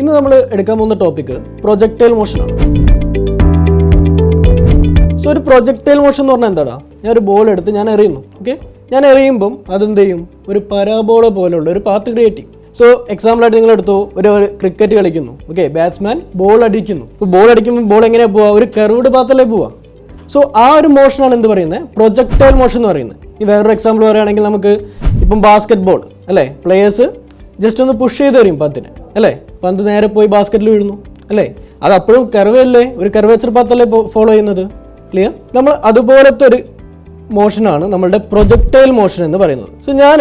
ഇന്ന് നമ്മൾ എടുക്കാൻ പോകുന്ന ടോപ്പിക്ക് പ്രൊജക്ടൈൽ മോഷനാണ്. സോ ഒരു പ്രൊജക്ടൈൽ മോഷൻ എന്ന് പറഞ്ഞാൽ എന്താടാ? ഞാൻ ഒരു ബോൾ എടുത്ത് ഞാൻ എറിയുന്നു. ഓക്കെ, ഞാൻ എറിയുമ്പം അതെന്ത് ചെയ്യും? ഒരു പരാബോള പോലുള്ള ഒരു പാത്ത് ക്രിയേറ്റ് ചെയ്യും. സോ എക്സാമ്പിളായിട്ട് നിങ്ങൾ എടുത്തു, ഒരു ക്രിക്കറ്റ് കളിക്കുന്നു. ഓക്കെ, ബാറ്റ്സ്മാൻ ബോൾ അടിക്കുന്നു. ഇപ്പോൾ ബോൾ അടിക്കുമ്പോൾ ബോൾ എങ്ങനെയാണ് പോവുക? ഒരു കർവ്ഡ് പാത്തല്ലേ പോവുക. സോ ആ ഒരു മോഷനാണ് എന്ത് പറയുന്നത്? പ്രൊജക്ടൈൽ മോഷൻ എന്ന് പറയുന്നത്. ഈ വേറൊരു എക്സാമ്പിൾ പറയുകയാണെങ്കിൽ നമുക്ക് ഇപ്പം ബാസ്കറ്റ് ബോൾ അല്ലേ, പ്ലേയേഴ്സ് ജസ്റ്റ് ഒന്ന് പുഷ് ചെയ്ത് തരും പന്തിനെ അല്ലേ, പന്ത് നേരെ പോയി ബാസ്കറ്റിൽ വീഴുന്നു അല്ലേ, അത് അപ്പോഴും കർവല്ലേ, ഒരു കർവേച്ചർ പാത്തല്ലേ ഫോളോ ചെയ്യുന്നത്. ക്ലിയർ? നമ്മൾ അതുപോലത്തെ ഒരു മോഷനാണ് നമ്മളുടെ പ്രൊജക്ടൈൽ മോഷൻ എന്ന് പറയുന്നത്. സോ ഞാൻ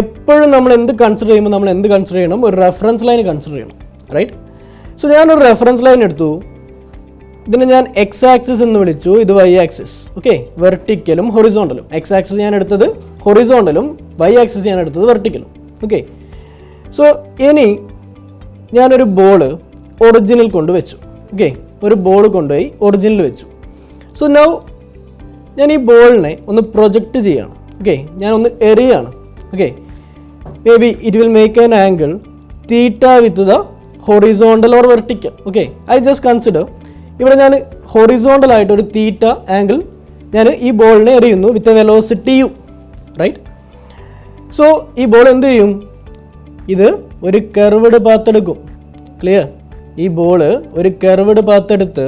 എപ്പോഴും നമ്മൾ എന്ത് കൺസിഡർ ചെയ്യുമ്പോൾ നമ്മൾ എന്ത് കൺസിഡർ ചെയ്യണം? ഒരു റെഫറൻസ് ലൈൻ കൺസിഡർ ചെയ്യണം, റൈറ്റ്? സോ ഞാനൊരു റെഫറൻസ് ലൈൻ എടുത്തു, ഇതിനെ ഞാൻ എക്സ് ആക്സിസ് എന്ന് വിളിച്ചു, ഇത് വൈ ആക്സിസ്. ഓക്കെ, വെർട്ടിക്കലും ഹൊറിസോണ്ടലും. എക്സ് ആക്സിസ് ഞാൻ എടുത്തത് ഹൊറിസോണ്ടലും, വൈ ആക്സിസ് ഞാൻ എടുത്തത് വെർട്ടിക്കലും. ഓക്കെ, സോ ഇനി ഞാനൊരു ബോള് ഒറിജിനിൽ കൊണ്ടുവച്ചു. ഓക്കെ, ഒരു ബോൾ കൊണ്ടുപോയി ഒറിജിനിൽ വെച്ചു. സോ നൗ ഞാൻ ഈ ബോളിനെ ഒന്ന് പ്രൊജക്റ്റ് ചെയ്യാണ്. ഓക്കെ, ഞാനൊന്ന് എറിയാണ്. Okay, maybe it will make an angle theta with the horizontal or vertical. Okay, I just consider ഇവിടെ ഞാൻ ഹൊറിസോണ്ടലായിട്ട് ഒരു തീറ്റ ആംഗിൾ ഞാൻ ഈ ബോളിനെ എറിയുന്നു with a velocity u, right? So ഈ ബോൾ എന്ത് ചെയ്യും? ഇത് ഒരു കർവ്ഡ് പാത്ത് എടുക്കും. ക്ലിയർ? ഈ ബോള് ഒരു കർവ്ഡ് പാത്ത് എടുത്ത്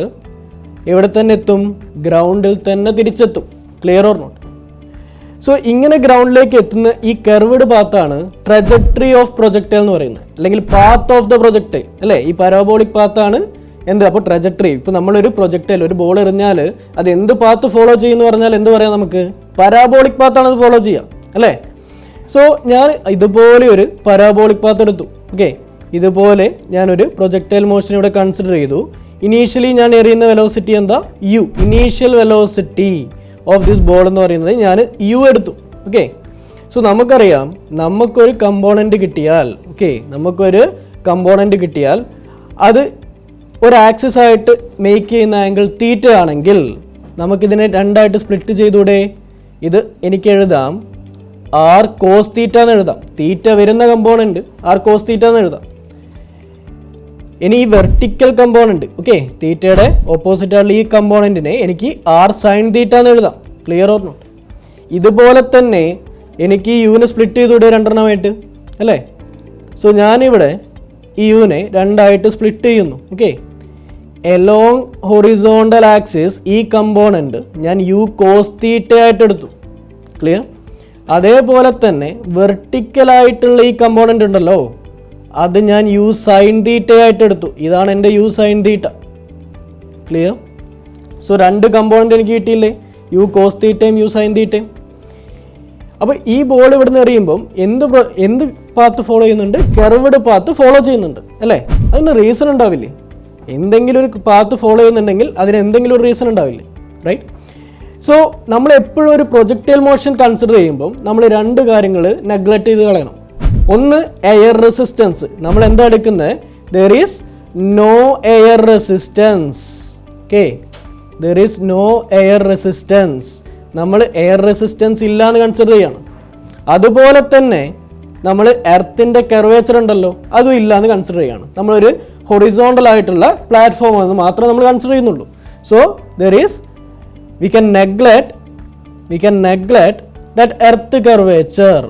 എവിടെ തന്നെ എത്തും? ഗ്രൗണ്ടിൽ തന്നെ തിരിച്ചെത്തും. Clear or not? സോ ഇങ്ങനെ ഗ്രൗണ്ടിലേക്ക് എത്തുന്ന ഈ കർവ്ഡ് പാത്താണ് ട്രജക്ടറി ഓഫ് പ്രൊജക്ടൈൽ എന്ന് പറയുന്നത്, അല്ലെങ്കിൽ പാത്ത് ഓഫ് ദ പ്രൊജക്ടൈൽ അല്ലേ. ഈ പരാബോളിക് പാത്താണ് എന്ത്? അപ്പോൾ ട്രജക്ടറി. ഇപ്പോൾ നമ്മളൊരു പ്രൊജക്ടൈൽ ഒരു ബോൾ എറിഞ്ഞാൽ അത് എന്ത് പാത്ത് ഫോളോ ചെയ്യുമെന്ന് പറഞ്ഞാൽ എന്ത് പറയാം നമുക്ക്? പരാബോളിക് പാത്താണ് അത് ഫോളോ ചെയ്യുക അല്ലേ. സോ ഞാൻ ഇതുപോലെ ഒരു പരാബോളിക് പാത്ത് എടുത്തു. ഓക്കെ, ഇതുപോലെ ഞാനൊരു പ്രൊജക്ടൈൽ മോഷൻ ഇവിടെ കൺസിഡർ ചെയ്തു. ഇനീഷ്യലി ഞാൻ എറിയുന്ന വെലോസിറ്റി എന്താ? U. Initial velocity of this ball എന്ന് പറയുന്നത് ഞാൻ യു എടുത്തു. ഓക്കെ, സോ നമുക്കറിയാം നമുക്കൊരു കമ്പോണൻറ്റ് കിട്ടിയാൽ, ഓക്കെ, നമുക്കൊരു കമ്പോണൻറ്റ് കിട്ടിയാൽ അത് ഒരു ആക്സിസ് ആയിട്ട് മേക്ക് ചെയ്യുന്ന ആംഗിൾ തീറ്റ ആണെങ്കിൽ നമുക്കിതിനെ രണ്ടായിട്ട് സ്പ്ലിറ്റ് ചെയ്തൂടെ? ഇത് എനിക്ക് എഴുതാം ആർ കോസ് തീറ്റ എന്ന് എഴുതാം. തീറ്റ വരുന്ന കമ്പോണൻറ്റ് ആർ കോസ് തീറ്റ എന്ന് എഴുതാം. ഇനി ഈ വെർട്ടിക്കൽ കമ്പോണൻറ്റ്, ഓക്കെ, തീറ്റയുടെ ഓപ്പോസിറ്റ് ആയിട്ടുള്ള ഈ കമ്പോണൻറ്റിനെ എനിക്ക് ആർ സൈൻ തീറ്റ എന്ന് എഴുതാം. Clear or not? ഇതുപോലെ തന്നെ എനിക്ക് ഈ യുവിനെ സ്പ്ലിറ്റ് ചെയ്തൂടെ രണ്ടെണ്ണമായിട്ട് അല്ലേ. സോ ഞാനിവിടെ ഈ യുവിനെ രണ്ടായിട്ട് സ്പ്ലിറ്റ് ചെയ്യുന്നു. ഓക്കെ, എലോങ് ഹൊറിസോണ്ടൽ ആക്സിസ് ഈ കമ്പോണൻറ്റ് ഞാൻ യു കോസ് തീറ്റ ആയിട്ട് എടുത്തു. ക്ലിയർ? അതേപോലെ തന്നെ വെർട്ടിക്കലായിട്ടുള്ള ഈ കമ്പോണൻ്റ് ഉണ്ടല്ലോ, അത് ഞാൻ യു സൈൻ തീറ്റ ആയിട്ട് എടുത്തു. ഇതാണ് എൻ്റെ U sine theta. Clear? So രണ്ട് കമ്പോണൻ്റ് എനിക്ക് കിട്ടിയില്ലേ? യു കോസ് തീറ്റയും യു സൈൻ തീറ്റയും. അപ്പോൾ ഈ ബോൾ ഇവിടെ നിന്ന് എറിയുമ്പം എന്ത് പാത്ത് ഫോളോ ചെയ്യുന്നുണ്ട്? കർവ്ഡ് പാത്ത് ഫോളോ ചെയ്യുന്നുണ്ട് അല്ലേ. അതിന് റീസൺ ഉണ്ടാവില്ലേ? എന്തെങ്കിലും ഒരു പാത്ത് ഫോളോ ചെയ്യുന്നുണ്ടെങ്കിൽ അതിന് എന്തെങ്കിലും ഒരു റീസൺ ഉണ്ടാവില്ലേ, റൈറ്റ്? സോ നമ്മൾ എപ്പോഴും ഒരു പ്രൊജക്ടൈൽ മോഷൻ കൺസിഡർ ചെയ്യുമ്പം നമ്മൾ രണ്ട് കാര്യങ്ങൾ നെഗ്ലക്റ്റ് ചെയ്ത് കളയണം. ഒന്ന്, എയർ റെസിസ്റ്റൻസ്. നമ്മൾ എന്താ എടുക്കുന്നത്? There is no air resistance. Okay, there is no air resistance. നമ്മൾ എയർ റെസിസ്റ്റൻസ് ഇല്ല എന്ന് കൺസിഡർ ചെയ്യണം. അതുപോലെ തന്നെ നമ്മൾ എർത്തിൻ്റെ കർവേച്ചർ ഉണ്ടല്ലോ, അതും ഇല്ല എന്ന് കൺസിഡർ ചെയ്യണം. നമ്മളൊരു ഹൊറിസോണ്ടൽ ആയിട്ടുള്ള പ്ലാറ്റ്ഫോം എന്ന് മാത്രമേ നമ്മൾ കൺസിഡർ ചെയ്യുന്നുള്ളൂ. So there is we can neglect that earth curvature.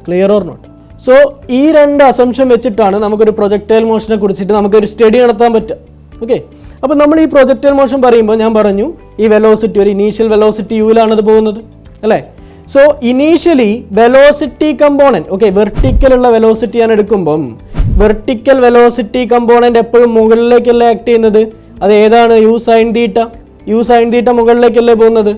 Clear or not? So ഈ രണ്ട് അസംഷൻ വെച്ചിട്ടാണ് നമുക്കൊരു പ്രൊജക്ടൈൽ മോഷനെ കുറിച്ചിട്ട് നമുക്കൊരു സ്റ്റഡി നടത്താൻ പറ്റുക. ഓക്കെ, അപ്പോൾ നമ്മൾ ഈ പ്രൊജക്ടൈൽ മോഷൻ പറയുമ്പോൾ ഞാൻ പറഞ്ഞു ഈ വെലോസിറ്റി ഒരു ഇനീഷ്യൽ വെലോസിറ്റി യുവിലാണ് അത് പോകുന്നത് അല്ലേ. So initially velocity component, okay, വെർട്ടിക്കലുള്ള വെലോസിറ്റി ഞാൻ എടുക്കുമ്പം വെർട്ടിക്കൽ വെലോസിറ്റി കമ്പോണൻറ്റ് എപ്പോഴും മുകളിലേക്കല്ലേ ആക്ട് ചെയ്യുന്നത്? അത് ഏതാണ്? U sine theta. U sine theta മുകളിലേക്കല്ലേ പോകുന്നത്.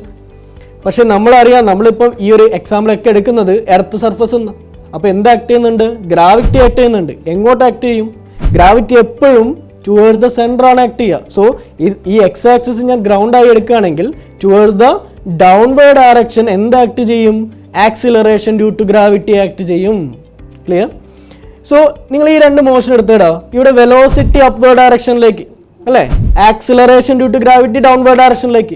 പക്ഷെ നമ്മളറിയാം, നമ്മളിപ്പം ഈ ഒരു എക്സാമ്പിളൊക്കെ എടുക്കുന്നത് എർത്ത് സർഫസ് എന്ന്. അപ്പോൾ എന്ത് ആക്ട് ചെയ്യുന്നുണ്ട്? ഗ്രാവിറ്റി ആക്ട് ചെയ്യുന്നുണ്ട്. എങ്ങോട്ട് ആക്ട് ചെയ്യും? ഗ്രാവിറ്റി എപ്പോഴും ടുവേർഡ്സ് ദ സെൻറ്റർ ആണ് ആക്ട് ചെയ്യുക. സോ ഈ എക്സ് ആക്സിസ് ഞാൻ ഗ്രൗണ്ടായി എടുക്കുകയാണെങ്കിൽ ടുവേർഡ്സ് ദ ഡൗൺവേർഡ് ഡയറക്ഷൻ എന്ത് ആക്ട് ചെയ്യും? Acceleration due to gravity act ചെയ്യും. ക്ലിയർ? സോ നിങ്ങൾ ഈ രണ്ട് മോഷൻ എടുത്തിടാം. ഇവിടെ വെലോസിറ്റി അപ്വേർഡ് ഡയറക്ഷനിലേക്ക് അല്ലേ, acceleration due to gravity downward ഡയറക്ഷനിലേക്ക്.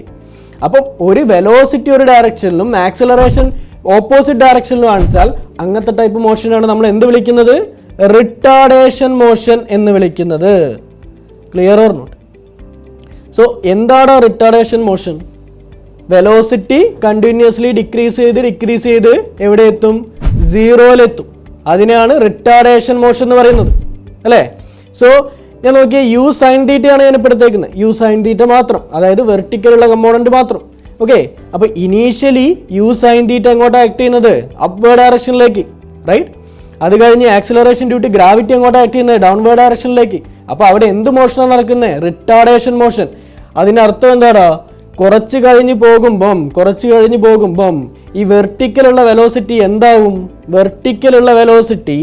അപ്പം ഒരു വെലോസിറ്റി ഒരു ഡയറക്ഷനിലും ആക്സിലറേഷൻ ഓപ്പോസിറ്റ് ഡയറക്ഷനിലും കാണിച്ചാൽ അങ്ങനത്തെ ടൈപ്പ് മോഷനാണ് നമ്മൾ എന്ത് വിളിക്കുന്നത്? റിട്ടാർഡേഷൻ മോഷൻ എന്ന് വിളിക്കുന്നത്. Clear or not? സോ എന്താണ് retardation motion? Velocity continuously decrease ചെയ്ത് എവിടെ എത്തും? സീറോയിലെത്തും. അതിനാണ് റിട്ടാർഡേഷൻ മോഷൻ എന്ന് പറയുന്നത്, അല്ലേ? സോ ഞാൻ നോക്കിയ യു സൈൻ തീറ്റയാണ് ഞാൻ ഇപ്പോൾ എടുത്തേക്കുന്നത്. യു സൈൻ തീറ്റ മാത്രം, അതായത് വെർട്ടിക്കലുള്ള കമ്പോണന്റ് മാത്രം. ഓക്കെ, അപ്പോൾ ഇനീഷ്യലി യു സൈൻ തീറ്റ എങ്ങോട്ടാണ് ആക്ട് ചെയ്യുന്നത്? അപ്വേർഡ് ഡയറക്ഷനിലേക്ക്, റൈറ്റ്? അത് കഴിഞ്ഞ് ആക്സിലറേഷൻ ഡ്യൂ ടു ഗ്രാവിറ്റി എങ്ങോട്ടാണ് ആക്ട് ചെയ്യുന്നത്? ഡൗൺവേർഡ് ഡയറക്ഷനിലേക്ക്. അപ്പോൾ അവിടെ എന്ത് മോഷനാണ് നടക്കുന്നത്? Retardation motion. അതിൻ്റെ അർത്ഥം എന്താടാ? കുറച്ച് കഴിഞ്ഞ് പോകുമ്പം ഈ വെർട്ടിക്കലുള്ള വെലോസിറ്റി എന്താവും? വെർട്ടിക്കലുള്ള വെലോസിറ്റി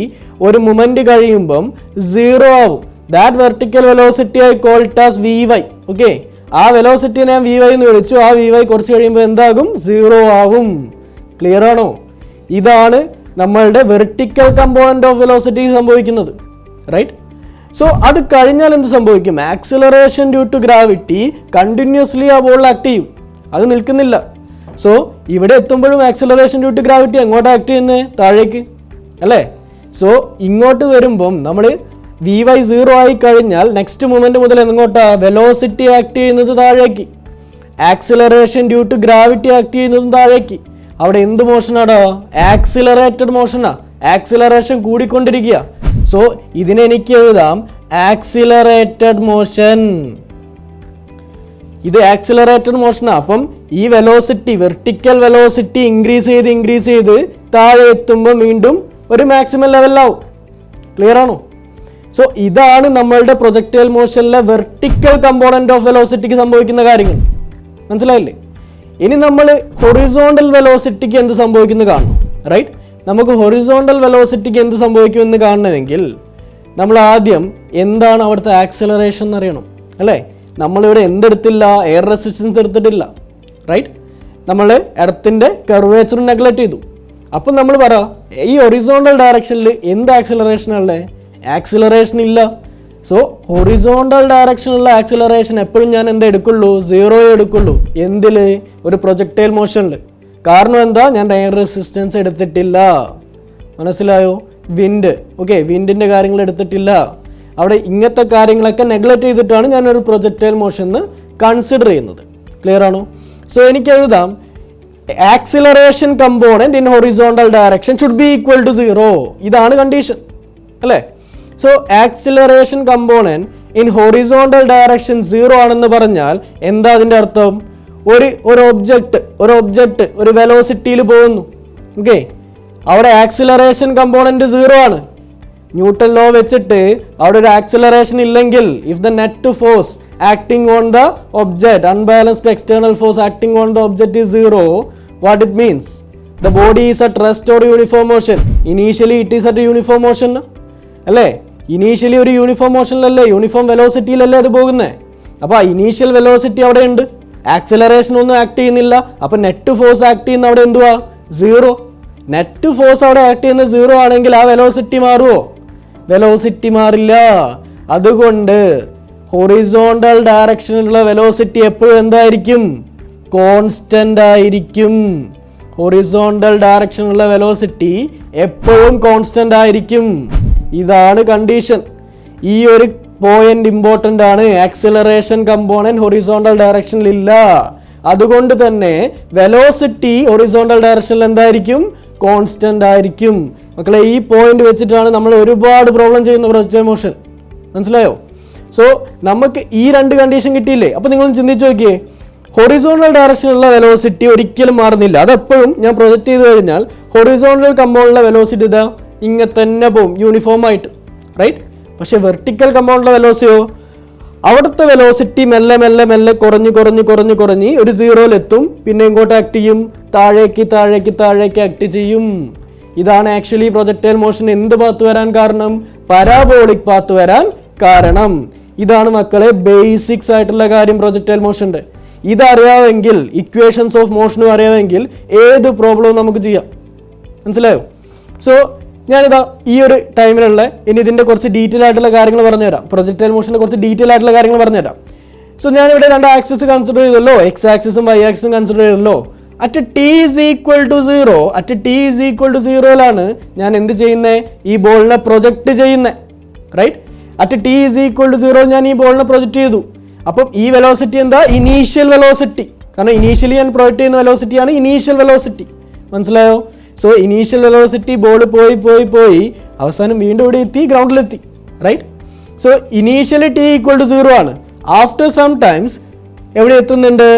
ഒരു മൊമെന്റ് കഴിയുമ്പം സീറോ ആവും. That vertical velocity I called as vy. Okay, ആ വെലോസിറ്റി ഞാൻ vy എന്ന് വിളിച്ചു. ആ vy കുറച്ച് കഴിയുമ്പോൾ എന്താകും? സീറോ ആവും. ക്ലിയർ ആണോ? ഇതാണ് നമ്മളുടെ വെർട്ടിക്കൽ കമ്പോണന്റ് ഓഫ് വെലോസിറ്റി സംഭവിക്കുന്നത്, റൈറ്റ്? സോ അത് കഴിഞ്ഞാൽ എന്ത് സംഭവിക്കും? Acceleration due to gravity continuously ആ ബോളിൽ ആക്ട് ചെയ്യും, അത് നിൽക്കുന്നില്ല. സോ ഇവിടെ എത്തുമ്പോഴും ആക്സിലറേഷൻ ഡ്യൂ ടു ഗ്രാവിറ്റി എങ്ങോട്ട് ആക്ട് ചെയ്യുന്നത്? താഴേക്ക്, അല്ലേ? സോ ഇങ്ങോട്ട് വരുമ്പം നമ്മൾ vy സീറോ ആയി കഴിഞ്ഞാൽ നെക്സ്റ്റ് മൊമെന്റ് മുതൽ എങ്ങോട്ടാ? വെലോസിറ്റി ആക്ട് ചെയ്യുന്നത് താഴേക്ക്, acceleration due to gravity act ചെയ്യുന്നതും താഴേക്ക്. അവിടെ എന്ത് മോഷനാടാ? ആക്സിലറേറ്റഡ് മോഷനാ. ആക്സിലറേഷൻ കൂടിക്കൊണ്ടിരിക്കുക. സോ ഇതിനെ എനിക്ക് എഴുതാം ആക്സിലറേറ്റഡ് മോഷൻ. ഇത് ആക്സിലറേറ്റഡ് മോഷനാണ്. അപ്പം ഈ വെലോസിറ്റി, വെർട്ടിക്കൽ വെലോസിറ്റി ഇൻക്രീസ് ചെയ്ത് താഴെ എത്തുമ്പോൾ വീണ്ടും ഒരു മാക്സിമം ലെവലിലാവും. ക്ലിയർ ആണോ? സോ ഇതാണ് നമ്മളുടെ പ്രൊജക്ടൈൽ മോഷനിലെ വെർട്ടിക്കൽ കമ്പോണന്റ് ഓഫ് വെലോസിറ്റിക്ക് സംഭവിക്കുന്ന കാര്യങ്ങൾ. മനസ്സിലായില്ലേ? ഇനി നമ്മൾ ഹൊറിസോണ്ടൽ വെലോസിറ്റിക്ക് എന്ത് സംഭവിക്കുന്നത് കാണണം, റൈറ്റ്? നമുക്ക് ഹൊറിസോണ്ടൽ വെലോസിറ്റിക്ക് എന്ത് സംഭവിക്കുമെന്ന് കാണണമെങ്കിൽ നമ്മൾ ആദ്യം എന്താണ് അവിടുത്തെ ആക്സിലറേഷൻ എന്നറിയണം, അല്ലേ? നമ്മളിവിടെ എന്തെടുത്തില്ല? എയർ റെസിസ്റ്റൻസ് എടുത്തിട്ടില്ല, റൈറ്റ്? നമ്മൾ എർത്തിൻ്റെ കർവേച്ചർ നെഗ്ലക്ട് ചെയ്തു. അപ്പം നമ്മൾ പറ, ഈ ഹൊറിസോണ്ടൽ ഡയറക്ഷനിൽ എന്ത് ആക്സിലറേഷനുള്ളത്? ആക്സിലറേഷൻ ഇല്ല. സോ ഹൊറിസോണ്ടൽ ഡയറക്ഷനുള്ള ആക്സിലറേഷൻ എപ്പോഴും ഞാൻ എന്താ എടുക്കുള്ളൂ? സീറോയെ എടുക്കുള്ളൂ. എന്തിൽ? ഒരു പ്രൊജക്ടൈൽ മോഷനിൽ. കാരണം എന്താ? ഞാൻ എയർ റെസിസ്റ്റൻസ് എടുത്തിട്ടില്ല. മനസ്സിലായോ? വിൻഡ്, ഓക്കെ, വിൻഡിൻ്റെ കാര്യങ്ങൾ എടുത്തിട്ടില്ല. അവിടെ ഇങ്ങനത്തെ കാര്യങ്ങളൊക്കെ നെഗ്ലക്ട് ചെയ്തിട്ടാണ് ഞാനൊരു പ്രൊജക്ടൈൽ മോഷൻ എന്ന് കൺസിഡർ ചെയ്യുന്നത്. ക്ലിയർ ആണോ? സോ എനിക്ക് എഴുതാം acceleration component in horizontal direction should be equal to zero. ഇതാണ് കണ്ടീഷൻ, അല്ലേ? So acceleration component in horizontal direction zero ആണെന്ന് പറഞ്ഞാൽ എന്താ അതിൻ്റെ അർത്ഥം? ഒരു ഒബ്ജക്റ്റ് ഒരു വെലോസിറ്റിയിൽ പോകുന്നു, ഓക്കെ, അവിടെ ആക്സിലറേഷൻ കമ്പോണന്റ് സീറോ ആണ്. ന്യൂട്ടൺ ലോ വെച്ചിട്ട് അവിടെ ഒരു ആക്സിലറേഷൻ ഇല്ലെങ്കിൽ, if the net force acting on the object, unbalanced external force acting on the object is zero, what it means? The body is at rest or uniform motion. Initially it is at uniform motion, അല്ലേ? Initially ഒരു uniform മോഷനിലല്ലേ, uniform വെലോസിറ്റിയിലല്ലേ അത് പോകുന്നത്. അപ്പോൾ ആ initial velocity അവിടെ ഉണ്ട്, acceleration ഒന്നും act ചെയ്യുന്നില്ല. അപ്പം നെറ്റ് ഫോഴ്സ് ആക്ട് ചെയ്യുന്ന അവിടെ എന്തുവാ? സീറോ. നെറ്റ് ഫോഴ്സ് അവിടെ ആക്ട് ചെയ്യുന്ന സീറോ ആണെങ്കിൽ ആ വെലോസിറ്റി മാറുമോ? വെലോസിറ്റി മാറില്ല. അതുകൊണ്ട് ഹൊറിസോണ്ടൽ ഡയറക്ഷനിലുള്ള വെലോസിറ്റി എപ്പോഴും എന്തായിരിക്കും? കോൺസ്റ്റന്റ് ആയിരിക്കും. ഹൊറിസോണ്ടൽ ഡയറക്ഷനിലുള്ള വെലോസിറ്റി എപ്പോഴും കോൺസ്റ്റന്റ് ആയിരിക്കും. ഇതാണ് കണ്ടീഷൻ. ഈ ഒരു പോയിന്റ് ഇമ്പോർട്ടൻ്റ് ആണ്. ആക്സിലറേഷൻ കമ്പോണന്റ് ഹൊറിസോണ്ടൽ ഡയറക്ഷനിൽ ഇല്ല. അതുകൊണ്ട് തന്നെ വെലോസിറ്റി ഹൊറിസോണ്ടൽ ഡയറക്ഷനിൽ എന്തായിരിക്കും? കോൺസ്റ്റന്റ് ആയിരിക്കും. മക്കളെ, ഈ പോയിന്റ് വെച്ചിട്ടാണ് നമ്മൾ ഒരുപാട് പ്രോബ്ലം ചെയ്യുന്ന പ്രൊജക്ടൈൽ മോഷൻ. മനസ്സിലായോ? സോ നമുക്ക് ഈ രണ്ട് കണ്ടീഷൻ കിട്ടിയില്ലേ? അപ്പോൾ നിങ്ങളൊന്ന് ചിന്തിച്ച് നോക്കിയേ, ഹൊറിസോണ്ടൽ ഡയറക്ഷനിലുള്ള വെലോസിറ്റി ഒരിക്കലും മാറുന്നില്ല. അതെപ്പോഴും ഞാൻ പ്രൊജക്റ്റ് ചെയ്ത് കഴിഞ്ഞാൽ ഹൊറിസോണ്ടൽ കമ്പോണന്റിലെ വെലോസിറ്റി ഇതാ ഇങ്ങനെ തന്നെ പോകും, യൂണിഫോം ആയിട്ട്, റൈറ്റ്? പക്ഷെ വെർട്ടിക്കൽ കമ്പോണന്റിലെ വെലോസിറ്റിയോ, അവിടുത്തെ വെലോസിറ്റി മെല്ലെ മെല്ലെ മെല്ലെ കുറഞ്ഞ് ഒരു സീറോയിലെത്തും. പിന്നെ ഇങ്ങോട്ട് ആക്ട് ചെയ്യും, താഴേക്ക് ആക്ട് ചെയ്യും. ഇതാണ് ആക്ച്വലി പ്രൊജക്ടൈൽ മോഷൻ എന്ത് പാത്ത് വരാൻ കാരണം? പരാബോളിക് പാത്ത് വരാൻ കാരണം. ഇതാണ് മക്കളെ ബേസിക്സ് ആയിട്ടുള്ള കാര്യം പ്രൊജക്ടൈൽ മോഷന്റെ. ഇതറിയാമെങ്കിൽ, ഇക്വേഷൻസ് ഓഫ് മോഷനും അറിയാമെങ്കിൽ ഏത് പ്രോബ്ലവും നമുക്ക് ചെയ്യാം. മനസ്സിലായോ? സോ ഞാനിതാ ഈ ഒരു ടൈമിലുള്ള ഇനി ഇതിൻ്റെ കുറച്ച് ഡീറ്റെയിൽ ആയിട്ടുള്ള കാര്യങ്ങൾ പറഞ്ഞുതരാം. പ്രൊജക്ടൈൽ മോഷൻ്റെ കുറച്ച് ഡീറ്റെയിൽ ആയിട്ടുള്ള കാര്യങ്ങൾ പറഞ്ഞുതരാം. സോ ഞാനിവിടെ രണ്ട് ആക്സിസ് കൺസിഡർ ചെയ്തല്ലോ, എക്സ് ആക്സിസും വൈ ആക്സിസും കൺസിഡർ ചെയ്തല്ലോ. At T is equal to 0, at T is equal to 0ലാണ് ഞാൻ എന്ത് ചെയ്യുന്നത്, ഈ ബോളിനെ പ്രൊജക്റ്റ് ചെയ്യുന്നത്. Right, at T is equal to 0 ഞാൻ ഈ ബോളിനെ പ്രൊജക്റ്റ് ചെയ്തു. അപ്പം ഈ വെലോസിറ്റി എന്താ, ഇനീഷ്യൽ വെലോസിറ്റി. കാരണം ഇനീഷ്യലി ഞാൻ പ്രൊജക്റ്റ് ചെയ്യുന്ന വെലോസിറ്റിയാണ് ഇനീഷ്യൽ വെലോസിറ്റി. മനസ്സിലായോ? സോ ഇനീഷ്യൽ വെലോസിറ്റി ബോൾ പോയി പോയി പോയി അവസാനം വീണ്ടും ഇവിടെ എത്തി, ഗ്രൗണ്ടിലെത്തി. Right, so initially T equal to 0 ആണ്. ആഫ്റ്റർ സം ടൈംസ് എവിടെ എത്തുന്നുണ്ട്,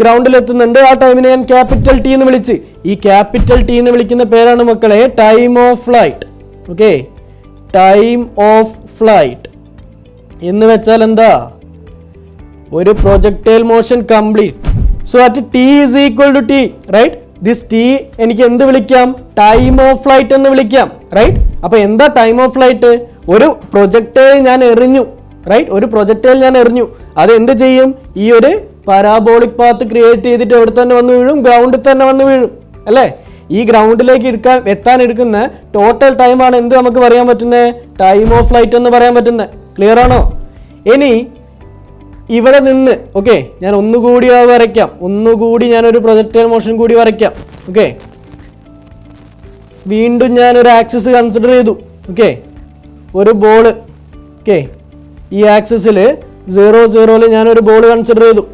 ഗ്രൗണ്ടിൽ എത്തുന്നുണ്ട്. ആ ടൈമിനെ ഞാൻ ക്യാപിറ്റൽ ടി എന്ന് വിളിച്ച്, ഈ ക്യാപിറ്റൽ ടി എന്ന് വിളിക്കുന്ന പേരാണ് മക്കളെ time of flight. Okay, time of flight എന്ന് വെച്ചാൽ എന്താ, ഒരു projectile motion complete. So at T is equal to T, right, this T എനിക്ക് എന്ത് വിളിക്കാം, ടൈം ഓഫ് ഫ്ലൈറ്റ് എന്ന് വിളിക്കാം. റൈറ്റ്, അപ്പൊ എന്താ ടൈം ഓഫ് ഫ്ലൈറ്റ്, ഒരു പ്രൊജക്ടൈൽ ഞാൻ എറിഞ്ഞു. റൈറ്റ്, ഒരു പ്രൊജക്ടൈൽ ഞാൻ എറിഞ്ഞു, അത് എന്ത് ചെയ്യും, ഈ ഒരു പരാബോളിക് പാത്ത് ക്രിയേറ്റ് ചെയ്തിട്ട് എവിടെ തന്നെ വന്ന് വീഴും, ഗ്രൗണ്ടിൽ തന്നെ വന്ന് വീഴും. അല്ലേ, ഈ ഗ്രൗണ്ടിലേക്ക് എത്താൻ എടുക്കുന്ന ടോട്ടൽ ടൈമാണ് എന്ത് നമുക്ക് പറയാൻ പറ്റുന്നത്, ടൈം ഓഫ് ഫ്ലൈറ്റ് എന്ന് പറയാൻ പറ്റുന്നത്. ക്ലിയർ ആണോ? ഇനി ഇവിടെ നിന്ന് ഓക്കെ, ഞാൻ ഒന്നുകൂടി വരയ്ക്കാം, ഒന്നുകൂടി ഞാനൊരു പ്രൊജക്ടൈൽ മോഷൻ കൂടി വരയ്ക്കാം. ഓക്കെ, വീണ്ടും ഞാനൊരു ആക്സിസ് കൺസിഡർ ചെയ്തു. ഓക്കെ, ഒരു ബോള്. ഓക്കെ, ഈ ആക്സിസിൽ 0, 0ൽ ഞാനൊരു ബോൾ കൺസിഡർ ചെയ്തു.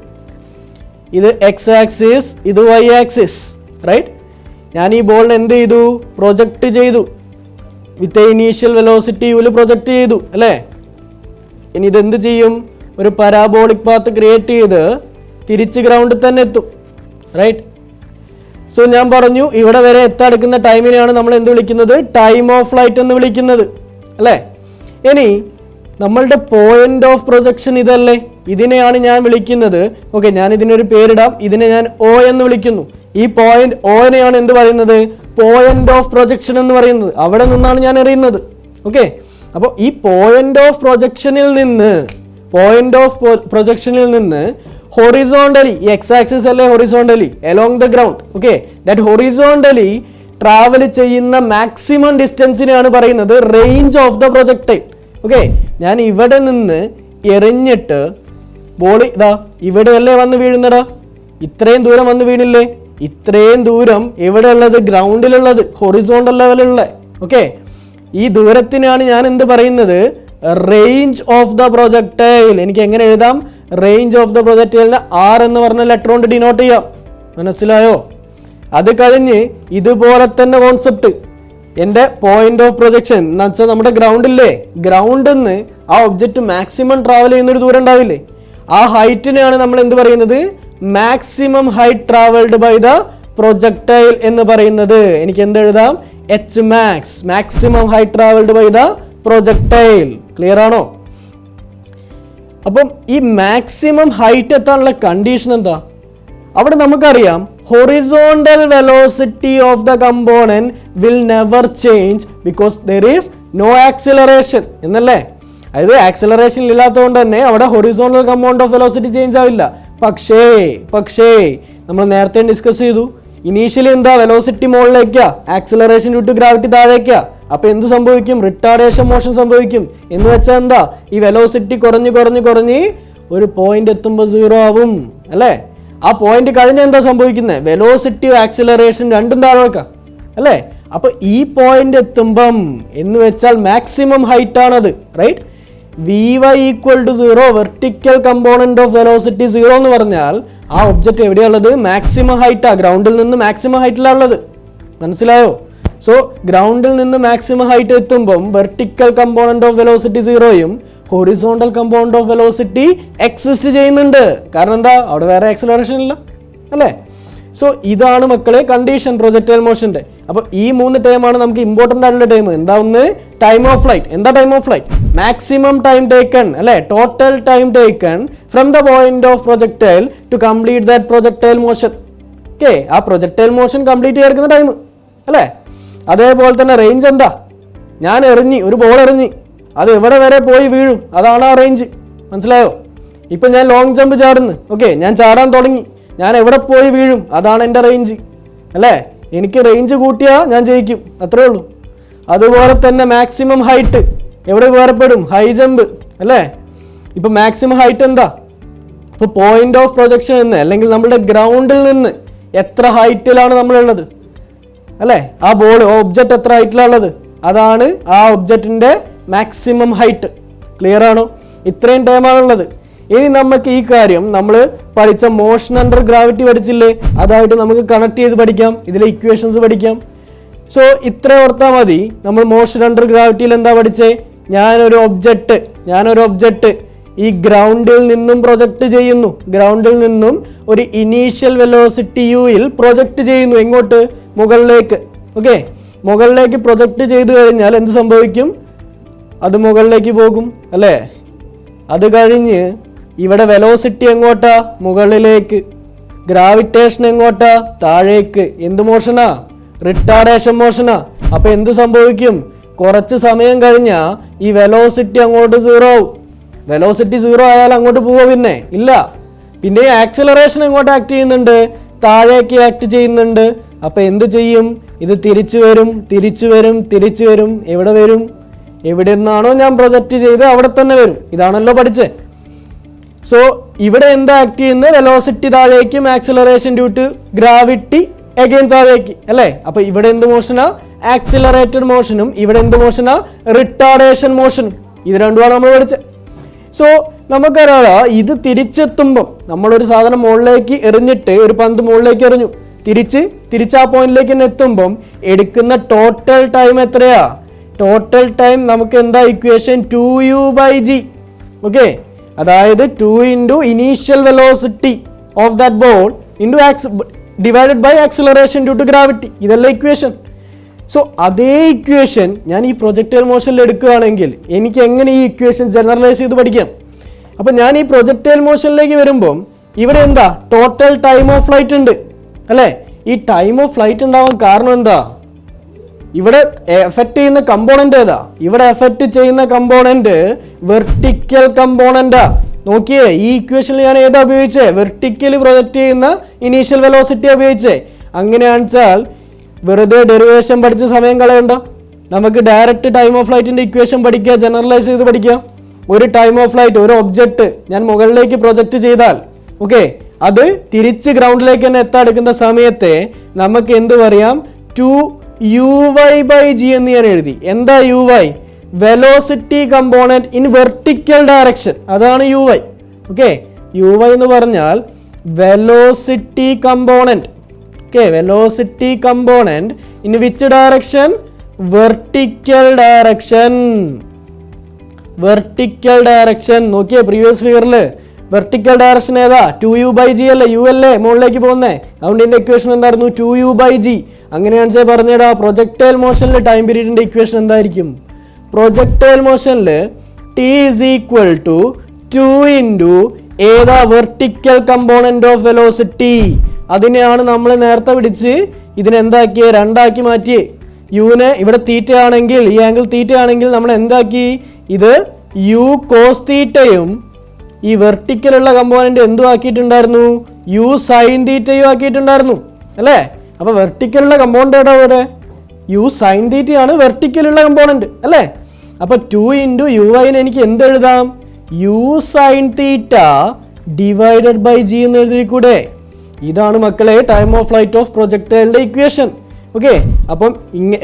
ഇത് എക്സ് ആക്സിസ്, ഇത് വൈ ആക്സിസ്. റൈറ്റ്, ഞാൻ ഈ ബോളിനെ എന്ത് ചെയ്തു, പ്രൊജക്റ്റ് ചെയ്തു. വിത്ത് ഇനീഷ്യൽ വെലോസിറ്റി യുവിൽ പ്രൊജക്റ്റ് ചെയ്തു. അല്ലേ, ഇനി ഇതെന്ത് ചെയ്യും, ഒരു പരാബോളിക് പാത്ത് ക്രിയേറ്റ് ചെയ്ത് തിരിച്ച് ഗ്രൗണ്ടിൽ തന്നെ എത്തും. റൈറ്റ്, സോ ഞാൻ പറഞ്ഞു ഇവിടെ വരെ എത്താടുക്കുന്ന ടൈമിനെയാണ് നമ്മൾ എന്ത് വിളിക്കുന്നത്, ടൈം ഓഫ് ഫ്ലൈറ്റ് എന്ന് വിളിക്കുന്നത്. അല്ലേ, ഇനി നമ്മളുടെ പോയിന്റ് ഓഫ് പ്രൊജക്ഷൻ ഇതല്ലേ, ഇതിനെയാണ് ഞാൻ വിളിക്കുന്നത്. ഓക്കെ, ഞാൻ ഇതിനൊരു പേരിടാം, ഇതിനെ ഞാൻ ഒ എന്ന് വിളിക്കുന്നു. ഈ പോയിന്റ് ഒനെയാണ് എന്ത് പറയുന്നത്, പോയിന്റ് ഓഫ് പ്രൊജക്ഷൻ എന്ന് പറയുന്നത്. അവിടെ നിന്നാണ് ഞാൻ എറിയുന്നത്. ഓക്കെ, അപ്പോൾ ഈ പോയിന്റ് ഓഫ് പ്രൊജക്ഷനിൽ നിന്ന് ഹൊറിസോണ്ടലി, എക്സ് ആക്സിസ് അല്ലേ horizontally, along the ground. Okay, that horizontally travel ചെയ്യുന്ന മാക്സിമം ഡിസ്റ്റൻസിനെയാണ് പറയുന്നത് range of the projectile. Okay, ഞാൻ ഇവിടെ നിന്ന് എറിഞ്ഞിട്ട് ബോൾ ഇതാ ഇവിടെയല്ലേ വന്ന് വീഴുന്നടാ, ഇത്രയും ദൂരം വന്ന് വീണില്ലേ, ഇത്രയും ദൂരം എവിടെ ഉള്ളത്, ഗ്രൗണ്ടിലുള്ളത്, ഹൊറിസോണ്ടൽ ലെവലുള്ള. ഓക്കെ, ഈ ദൂരത്തിനാണ് ഞാൻ എന്ത് പറയുന്നത്, റേഞ്ച് ഓഫ് ദ പ്രൊജക്ടൈൽ. എനിക്ക് എങ്ങനെ എഴുതാം, റേഞ്ച് ഓഫ് ദ പ്രൊജക്ടൈലിനെ ആർ എന്ന് പറഞ്ഞ ലെറ്റർ കൊണ്ട് ഡിനോട്ട് ചെയ്യാം. മനസ്സിലായോ? അത് കഴിഞ്ഞ് ഇതുപോലെ തന്നെ കോൺസെപ്റ്റ്, എൻ്റെ പോയിന്റ് ഓഫ് പ്രൊജക്ഷൻ എന്ന് വെച്ചാൽ നമ്മുടെ ഗ്രൗണ്ടില്ലേ, ഗ്രൗണ്ടിൽ നിന്ന് ആ ഒബ്ജക്റ്റ് മാക്സിമം ട്രാവൽ ചെയ്യുന്നൊരു ദൂരം ഉണ്ടാവില്ലേ, ആ ഹൈറ്റിനെയാണ് നമ്മൾ എന്ത് പറയുന്നത്, maximum height travelled by the projectile എന്ന് പറയുന്നത്. എനിക്ക് എന്ത് എഴുതാം, H max, maximum height travelled by the projectile. Clear ആണോ? അപ്പം ഈ മാക്സിമം ഹൈറ്റ് എത്താനുള്ള കണ്ടീഷൻ എന്താ, അവിടെ നമുക്കറിയാം horizontal velocity of the component will never change because there is no acceleration എന്നല്ലേ. അതായത് ആക്സിലറേഷൻ ഇല്ലാത്തതുകൊണ്ട് തന്നെ അവിടെ horizontal component of velocity change ആവില്ല. പക്ഷേ നമ്മൾ നേരത്തെ ഡിസ്കസ് ചെയ്തു, ഇനീഷ്യലി എന്താ, വെലോസിറ്റി മുകളിലേക്കാ, ആക്സിലറേഷൻ ഡ്യൂ ടു ഗ്രാവിറ്റി താഴേക്കാ. അപ്പൊ എന്ത് സംഭവിക്കും, റിട്ടാർഡേഷൻ മോഷൻ സംഭവിക്കും. എന്ന് വെച്ചാൽ എന്താ, ഈ വെലോസിറ്റി കുറഞ്ഞ് ഒരു പോയിന്റ് എത്തുമ്പോൾ 0 ആവും. അല്ലേ, ആ പോയിന്റ് കഴിഞ്ഞ എന്താ സംഭവിക്കുന്നത്, വെലോസിറ്റി ആക്സിലറേഷൻ രണ്ടും താഴേക്കാ. അല്ലേ, അപ്പൊ ഈ പോയിന്റ് എത്തുമ്പം എന്ന് വെച്ചാൽ മാക്സിമം ഹൈറ്റ് ആണത്. Right, Vy equal to 0, vertical component of velocity 0 എന്ന് പറഞ്ഞാൽ ആ ഒബ്ജക്റ്റ് എവിടെയുള്ളത്, മാക്സിമം ഹൈറ്റാ, ഗ്രൗണ്ടിൽ നിന്ന് മാക്സിമം ഹൈറ്റിലാണുള്ളത്. മനസ്സിലായോ? സോ ഗ്രൗണ്ടിൽ നിന്ന് മാക്സിമം ഹൈറ്റ് എത്തുമ്പം വെർട്ടിക്കൽ കമ്പോണന്റ് ഓഫ് വെലോസിറ്റി 0യും horizontal component of velocity exist ചെയ്യുന്നുണ്ട്. കാരണം എന്താ, അവിടെ വേറെ ആക്സിലറേഷൻ ഇല്ല. അല്ലേ, സോ ഇതാണ് മക്കളെ കണ്ടീഷൻ പ്രൊജക്ടൈൽ മോഷന്റെ. അപ്പോൾ ഈ 3 ടൈമാണ് നമുക്ക് ഇമ്പോർട്ടൻ്റ് ആയിട്ടുള്ള ടൈം. എന്താ, ഒന്ന് ടൈം ഓഫ് ഫ്ലൈറ്റ്. എന്താ time of flight, maximum time taken അല്ലേ, total time taken from the point of projectile to complete that projectile motion. Okay, ആ പ്രൊജക്ടൈൽ മോഷൻ കംപ്ലീറ്റ് ചെയ്തെടുക്കുന്ന ടൈം അല്ലേ. അതേപോലെ തന്നെ റേഞ്ച് എന്താ, ഞാൻ ഒരു ബോൾ എറിഞ്ഞ് അത് എവിടെ വരെ പോയി വീഴും, അതാണ് ആ റേഞ്ച്. മനസ്സിലായോ? ഇപ്പം ഞാൻ ലോങ് ജമ്പ് ചാടുന്നു. ഓക്കെ, ഞാൻ ചാടാൻ തുടങ്ങി, ഞാൻ എവിടെ പോയി വീഴും, അതാണ് എൻ്റെ റേഞ്ച്. അല്ലേ, എനിക്ക് റേഞ്ച് കൂട്ടിയാൽ ഞാൻ ജയിക്കും, അത്രേ ഉള്ളൂ. അതുപോലെ തന്നെ മാക്സിമം ഹൈറ്റ് എവിടെ വേർപ്പെടും, ഹൈ ജമ്പ്. അല്ലേ, ഇപ്പം മാക്സിമം ഹൈറ്റ് എന്താ, ഇപ്പോൾ പോയിന്റ് ഓഫ് പ്രൊജക്ഷൻ എന്ന് അല്ലെങ്കിൽ നമ്മുടെ ഗ്രൗണ്ടിൽ നിന്ന് എത്ര ഹൈറ്റിലാണ് നമ്മളുള്ളത് അല്ലേ? ആ ബോൾ ഒബ്ജക്റ്റ് എത്ര ഹൈറ്റിലാണ് ഉള്ളത്, അതാണ് ആ ഒബ്ജക്റ്റിൻ്റെ മാക്സിമം ഹൈറ്റ്. ക്ലിയർ ആണോ? ഇത്രയും ടൈമാണുള്ളത്. ഇനി നമുക്ക് ഈ കാര്യം നമ്മൾ പഠിച്ച മോഷൻ അണ്ടർ ഗ്രാവിറ്റി പഠിച്ചില്ലേ, അതായിട്ട് നമുക്ക് കണക്ട് ചെയ്ത് പഠിക്കാം, ഇതിലെ ഇക്വേഷൻസ് പഠിക്കാം. സോ ഇത്ര ഓർത്താൽ മതി. നമ്മൾ മോഷൻ അണ്ടർ ഗ്രാവിറ്റിയിൽ എന്താ പഠിച്ചേ? ഞാനൊരു ഒബ്ജക്റ്റ് ഈ ഗ്രൗണ്ടിൽ നിന്നും പ്രൊജക്റ്റ് ചെയ്യുന്നു. ഗ്രൗണ്ടിൽ നിന്നും ഒരു ഇനീഷ്യൽ വെലോസിറ്റി യുയിൽ പ്രൊജക്റ്റ് ചെയ്യുന്നു. എങ്ങോട്ട്? മുകളിലേക്ക്. ഓക്കെ, മുകളിലേക്ക് പ്രൊജക്റ്റ് ചെയ്ത് കഴിഞ്ഞാൽ എന്ത് സംഭവിക്കും? അത് മുകളിലേക്ക് പോകും അല്ലേ? അത് കഴിഞ്ഞ് ഇവിടെ വെലോസിറ്റി എങ്ങോട്ടാ? മുകളിലേക്ക്. ഗ്രാവിറ്റേഷൻ എങ്ങോട്ടാ? താഴേക്ക്. എന്ത് മോഷനാ? റിട്ടാർഡേഷൻ മോഷനാ. അപ്പൊ എന്ത് സംഭവിക്കും? കുറച്ച് സമയം കഴിഞ്ഞാൽ ഈ വെലോസിറ്റി അങ്ങോട്ട് സീറോ ആവും. വെലോസിറ്റി സീറോ ആയാൽ അങ്ങോട്ട് പോവോ? പിന്നെ ഇല്ല. പിന്നെ ആക്സിലറേഷൻ എങ്ങോട്ട് ആക്ട് ചെയ്യുന്നുണ്ട്? താഴേക്ക് ആക്ട് ചെയ്യുന്നുണ്ട്. അപ്പൊ എന്ത് ചെയ്യും? ഇത് തിരിച്ചു വരും. എവിടെ വരും? എവിടെ നിന്നാണോ ഞാൻ പ്രൊജക്റ്റ് ചെയ്ത് അവിടെ തന്നെ വരും. ഇതാണല്ലോ പഠിച്ചേ. സോ ഇവിടെ എന്താ ആക്ട് ചെയ്യുന്നത്? വെലോസിറ്റി താഴേക്കും, acceleration due to gravity again താഴേക്ക് അല്ലേ? അപ്പൊ ഇവിടെ എന്ത് മോഷനാ? ആക്സിലറേറ്റഡ് മോഷനും ഇവിടെ എന്ത് മോഷനാ? റിട്ടാർഡേഷൻ മോഷനും. ഇത് രണ്ടുമാണ് നമ്മൾ പഠിച്ചത്. സോ നമുക്കറിയാം, ഇത് തിരിച്ചെത്തുമ്പം നമ്മളൊരു സാധനം മുകളിലേക്ക് എറിഞ്ഞിട്ട്, ഒരു പന്ത് മുകളിലേക്ക് എറിഞ്ഞു, തിരിച്ച് ആ പോയിന്റിലേക്ക് തന്നെ എത്തുമ്പം എടുക്കുന്ന ടോട്ടൽ ടൈം എത്രയാ? ടോട്ടൽ ടൈം നമുക്ക് എന്താ ഇക്വേഷൻ? 2u/g. ഓക്കെ, അതായത് 2 into initial velocity of that ball into divided by acceleration due to gravity. ഇതല്ല ഇക്വേഷൻ. സോ അതേ ഇക്വേഷൻ ഞാൻ ഈ പ്രൊജക്ടൈൽ മോഷനിൽ എടുക്കുകയാണെങ്കിൽ എനിക്ക് എങ്ങനെ ഈ ഇക്വേഷൻ ജനറലൈസ് ചെയ്ത് പഠിക്കാം? അപ്പം ഞാൻ ഈ പ്രൊജക്ടൈൽ മോഷനിലേക്ക് വരുമ്പം ഇവിടെ എന്താ? ടോട്ടൽ ടൈം ഓഫ് ഫ്ലൈറ്റ് ഉണ്ട് അല്ലേ? ഈ ടൈം ഓഫ് ഫ്ലൈറ്റ് ഉണ്ടാവാൻ കാരണം എന്താ? ഇവിടെ എഫക്റ്റ് ചെയ്യുന്ന കമ്പോണന്റ് ഏതാ? ഇവിടെ എഫക്റ്റ് ചെയ്യുന്ന കമ്പോണന്റ് വെർട്ടിക്കൽ കമ്പോണന്റാ. നോക്കിയേ, ഈ ഇക്വേഷനിൽ ഞാൻ ഏതാ ഉപയോഗിച്ചേ? വെർട്ടിക്കലി പ്രൊജക്റ്റ് ചെയ്യുന്ന ഇനീഷ്യൽ വെലോസിറ്റി ഉപയോഗിച്ചേ. അങ്ങനെയാണെന്ന് വെച്ചാൽ വെറുതെ ഡെറിവേഷൻ പഠിച്ച സമയം കളയണ്ട. നമുക്ക് ഡയറക്റ്റ് ടൈം ഓഫ് ഫ്ലൈറ്റിന്റെ ഇക്വേഷൻ പഠിക്കുക, ജനറലൈസ് ചെയ്ത് പഠിക്കുക. ഒരു ടൈം ഓഫ് ഫ്ലൈറ്റ്, ഒരു ഒബ്ജക്റ്റ് ഞാൻ മുകളിലേക്ക് പ്രൊജക്റ്റ് ചെയ്താൽ ഓക്കെ, അത് തിരിച്ച് ഗ്രൗണ്ടിലേക്ക് തന്നെ എത്താടുക്കുന്ന സമയത്തെ നമുക്ക് എന്ത് പറയാം? 2uy/g എന്ന് ഞാൻ എഴുതി. എന്താ uy? Velocity component in vertical direction. അതാണ് uy. ഓക്കെ, uy എന്ന് പറഞ്ഞാൽ velocity component. Okay, velocity component in which direction? Vertical direction. നോക്കിയേ, പ്രീവിയസ് ഫിഗറിൽ വെർട്ടിക്കൽ ഡയറക്ഷൻ ഏതാ? 2u/g അല്ലേ? u അല്ലേ മുകളിലേക്ക് പോകുന്നേ? അതുകൊണ്ട് ഇതിന്റെ ഇക്വേഷൻ എന്തായിരുന്നു? 2u/g. അങ്ങനെയാണെന്ന് പറഞ്ഞേടാ, പ്രൊജക്ടൈൽ മോഷനിൽ ടൈം പീരീഡിന്റെ ഇക്വേഷൻ എന്തായിരിക്കും? പ്രൊജക്ടൈൽ മോഷനിൽ t is equal to 2 into ഏതാ? Vertical component of velocity. അതിനെയാണ് നമ്മൾ നേരത്തെ പിടിച്ച് ഇതിനെന്താക്കിയേ? 2 ആക്കി മാറ്റിയേ. യുവിനെ ഇവിടെ തീറ്റ ആണെങ്കിൽ, ഈ ആംഗിൾ തീറ്റ ആണെങ്കിൽ നമ്മൾ എന്താക്കി? ഇത് യു കോസ് തീറ്റയും ഈ വെർട്ടിക്കലുള്ള കമ്പോണന്റ് എന്തും ആക്കിയിട്ടുണ്ടായിരുന്നു? യു സൈൻ തീറ്റയും ആക്കിയിട്ടുണ്ടായിരുന്നു അല്ലേ? അപ്പൊ വെർട്ടിക്കലുള്ള കമ്പോണന്റ് ഏതാ? ഇവിടെ യു സൈൻ തീറ്റയാണ് വെർട്ടിക്കലുള്ള കമ്പോണന്റ് അല്ലേ? അപ്പൊ 2 ഇൻറ്റു യുഐന് എനിക്ക് എന്ത് എഴുതാം? U sine theta divided by G എന്ന് എഴുതിക്കൂടെ? ഇതാണ് മക്കളെ ടൈം ഓഫ് ഫ്ലൈറ്റ് ഓഫ് പ്രൊജക്ടൈലിന്റെ ഇക്വേഷൻ. ഓക്കെ, അപ്പം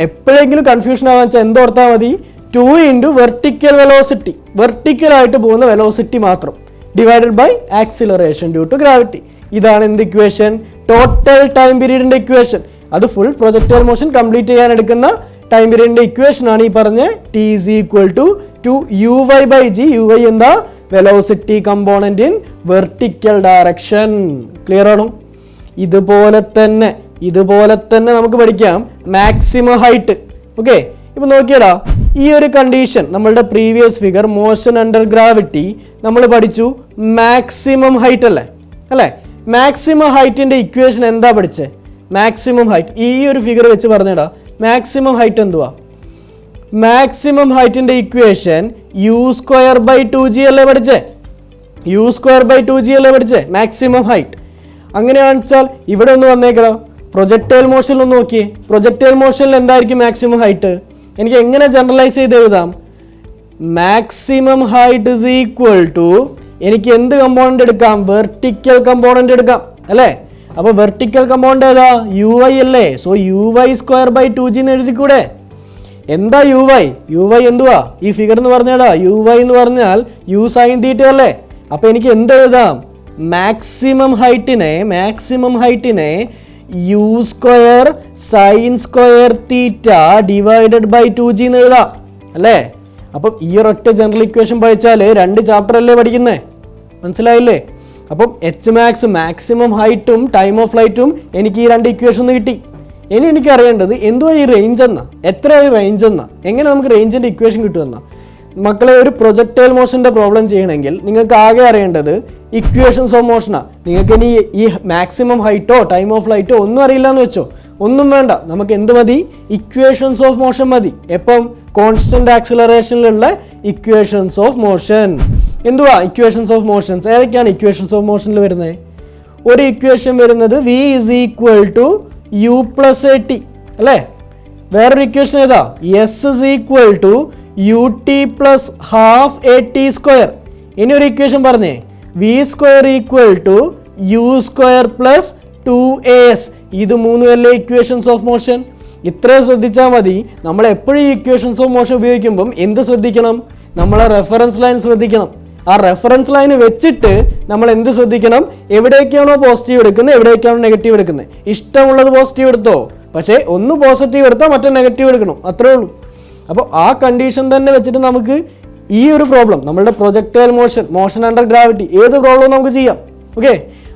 എപ്പോഴെങ്കിലും കൺഫ്യൂഷൻ ആവാൻ വെച്ചാൽ എന്തോർത്താൽ മതി? 2 ഇൻറ്റു വെർട്ടിക്കൽ വെലോസിറ്റി, വെർട്ടിക്കലായിട്ട് പോകുന്ന വെലോസിറ്റി മാത്രം, divided by acceleration due to gravity. ഇതാണ് എന്ത് ഇക്വേഷൻ? ടോട്ടൽ ടൈം പീരീഡിന്റെ ഇക്വേഷൻ. അത് ഫുൾ പ്രൊജക്ടൈൽ മോഷൻ കംപ്ലീറ്റ് ചെയ്യാൻ എടുക്കുന്ന ടൈം പീരീഡിന്റെ ഇക്വേഷൻ ആണ് ഈ പറഞ്ഞ t is equal to 2uy/g. uy എന്താ? Velocity component in vertical direction. Clear ആണോ? ഇതുപോലെ തന്നെ നമുക്ക് പഠിക്കാം മാക്സിമം ഹൈറ്റ്. ഓക്കെ, ഇപ്പൊ നോക്കിയടാ, ഈ ഒരു കണ്ടീഷൻ നമ്മളുടെ previous figure motion under gravity നമ്മൾ പഠിച്ചു മാക്സിമം ഹൈറ്റ് അല്ലേ? മാക്സിമം ഹൈറ്റിന്റെ ഇക്വേഷൻ എന്താ പഠിച്ചേ? മാക്സിമം ഹൈറ്റ് ഈ ഒരു ഫിഗർ വെച്ച് പറഞ്ഞടാ, മാക്സിമം ഹൈറ്റ് എന്തുവാ? മാക്സിമം ഹൈറ്റിന്റെ ഇക്വേഷൻ u²/2g അല്ലേ പഠിച്ചേ? u²/2g അല്ലേ പഠിച്ചേ മാക്സിമം ഹൈറ്റ്? അങ്ങനെയാണെന്ന് വെച്ചാൽ ഇവിടെ ഒന്ന് വന്നേക്കടാ, പ്രൊജക്ടൈൽ മോഷനിൽ ഒന്ന് നോക്കിയേ. പ്രൊജക്ടൈൽ മോഷനിൽ എന്തായിരിക്കും മാക്സിമം ഹൈറ്റ്? എനിക്ക് എങ്ങനെ ജനറലൈസ് ചെയ്ത് എഴുതാം? Maximum height is equal to എനിക്ക് എന്ത് കമ്പോണന്റ് എടുക്കാം? വെർട്ടിക്കൽ കമ്പോണന്റ് എടുക്കാം അല്ലേ? അപ്പോൾ വെർട്ടിക്കൽ കമ്പൗണ്ട് ഏതാ? യു വൈ അല്ലേ? So U Y square by 2g എന്ന് എഴുതിക്കൂടെ? എന്താ യു വൈ? യു വൈ എന്തുവാ ഈ ഫിഗർ എന്ന് പറഞ്ഞാടാ? യു വൈ എന്ന് പറഞ്ഞാൽ യു സൈൻ തീറ്റ അല്ലേ? അപ്പോൾ എനിക്ക് എന്ത് എഴുതാം? മാക്സിമം ഹൈറ്റിനെ u square sine square theta divided by 2g എന്ന് എഴുതാം അല്ലേ? അപ്പം ഈ ഒരൊറ്റ ജനറൽ ഇക്വേഷൻ പഠിച്ചാൽ 2 ചാപ്റ്റർ അല്ലേ പഠിക്കുന്നേ? മനസ്സിലായില്ലേ? അപ്പം എച്ച് മാക്സ് മാക്സിമം ഹൈറ്റും ടൈം ഓഫ് ഫ്ലൈറ്റും എനിക്ക് ഈ 2 ഇക്വേഷൻ കിട്ടി. ഇനി എനിക്ക് അറിയേണ്ടത് എന്തുവാ ഈ റേഞ്ച് എന്നാ, എത്രയാണ് റേഞ്ച് എന്നാ, എങ്ങനെ നമുക്ക് റേഞ്ചിൻ്റെ ഇക്വേഷൻ കിട്ടുമെന്നാ. മക്കളെ, ഒരു പ്രൊജക്ടൈൽ മോഷൻ്റെ പ്രോബ്ലം ചെയ്യണമെങ്കിൽ നിങ്ങൾക്ക് ആകെ അറിയേണ്ടത് ഇക്വേഷൻസ് ഓഫ് മോഷനാണ്. നിങ്ങൾക്ക് ഇനി ഈ മാക്സിമം ഹൈറ്റോ ടൈം ഓഫ് ഫ്ലൈറ്റോ ഒന്നും അറിയില്ല എന്ന് വെച്ചോ, ഒന്നും വേണ്ട. നമുക്ക് എന്ത് മതി? ഇക്വേഷൻസ് ഓഫ് മോഷൻ മതി. എപ്പം? കോൺസ്റ്റന്റ് ആക്സിലറേഷനിലുള്ള ഇക്വേഷൻസ് ഓഫ് മോഷൻ. എന്തുവാ ഇക്വേഷൻസ് ഓഫ് മോഷൻസ്? ഏതൊക്കെയാണ് ഇക്വേഷൻസ് ഓഫ് മോഷനിൽ വരുന്നത്? ഒരു ഇക്വേഷൻ വരുന്നത് v is equal to u plus A T അല്ലേ? വേറൊരു ഇക്വേഷൻ ഏതാ? S is equal to u T plus half A T square. ഇനി ഒരു ഇക്വേഷൻ പറഞ്ഞേ, V square equal to u square plus 2as. ഇത് മൂന്നുമല്ലേ ഇക്വേഷൻസ് ഓഫ് മോഷൻ? ഇത്രയും ശ്രദ്ധിച്ചാൽ മതി. നമ്മൾ എപ്പോഴും ഈ ഇക്വേഷൻസ് ഓഫ് മോഷൻ ഉപയോഗിക്കുമ്പം എന്ത് ശ്രദ്ധിക്കണം? നമ്മളെ റെഫറൻസ് ലൈൻ ശ്രദ്ധിക്കണം. ആ റെഫറൻസ് ലൈൻ വെച്ചിട്ട് നമ്മൾ എന്ത് ശ്രദ്ധിക്കണം? എവിടേക്കാണോ പോസിറ്റീവ് എടുക്കുന്നത്, എവിടേക്കാണോ നെഗറ്റീവ് എടുക്കുന്നത്. ഇഷ്ടമുള്ളത് പോസിറ്റീവ് എടുത്തോ, പക്ഷേ ഒന്ന് പോസിറ്റീവ് എടുത്താൽ മറ്റേ നെഗറ്റീവ് എടുക്കണം, അത്രേ ഉള്ളൂ. അപ്പോൾ ആ കണ്ടീഷൻ തന്നെ വെച്ചിട്ട് നമുക്ക് ഈ ഒരു പ്രോബ്ലം, നമ്മളുടെ പ്രൊജക്ടൈൽ മോഷൻ അണ്ടർ ഗ്രാവിറ്റി, ഏത് പ്രോബ്ലവും നമുക്ക് ചെയ്യാം. ഓക്കെ,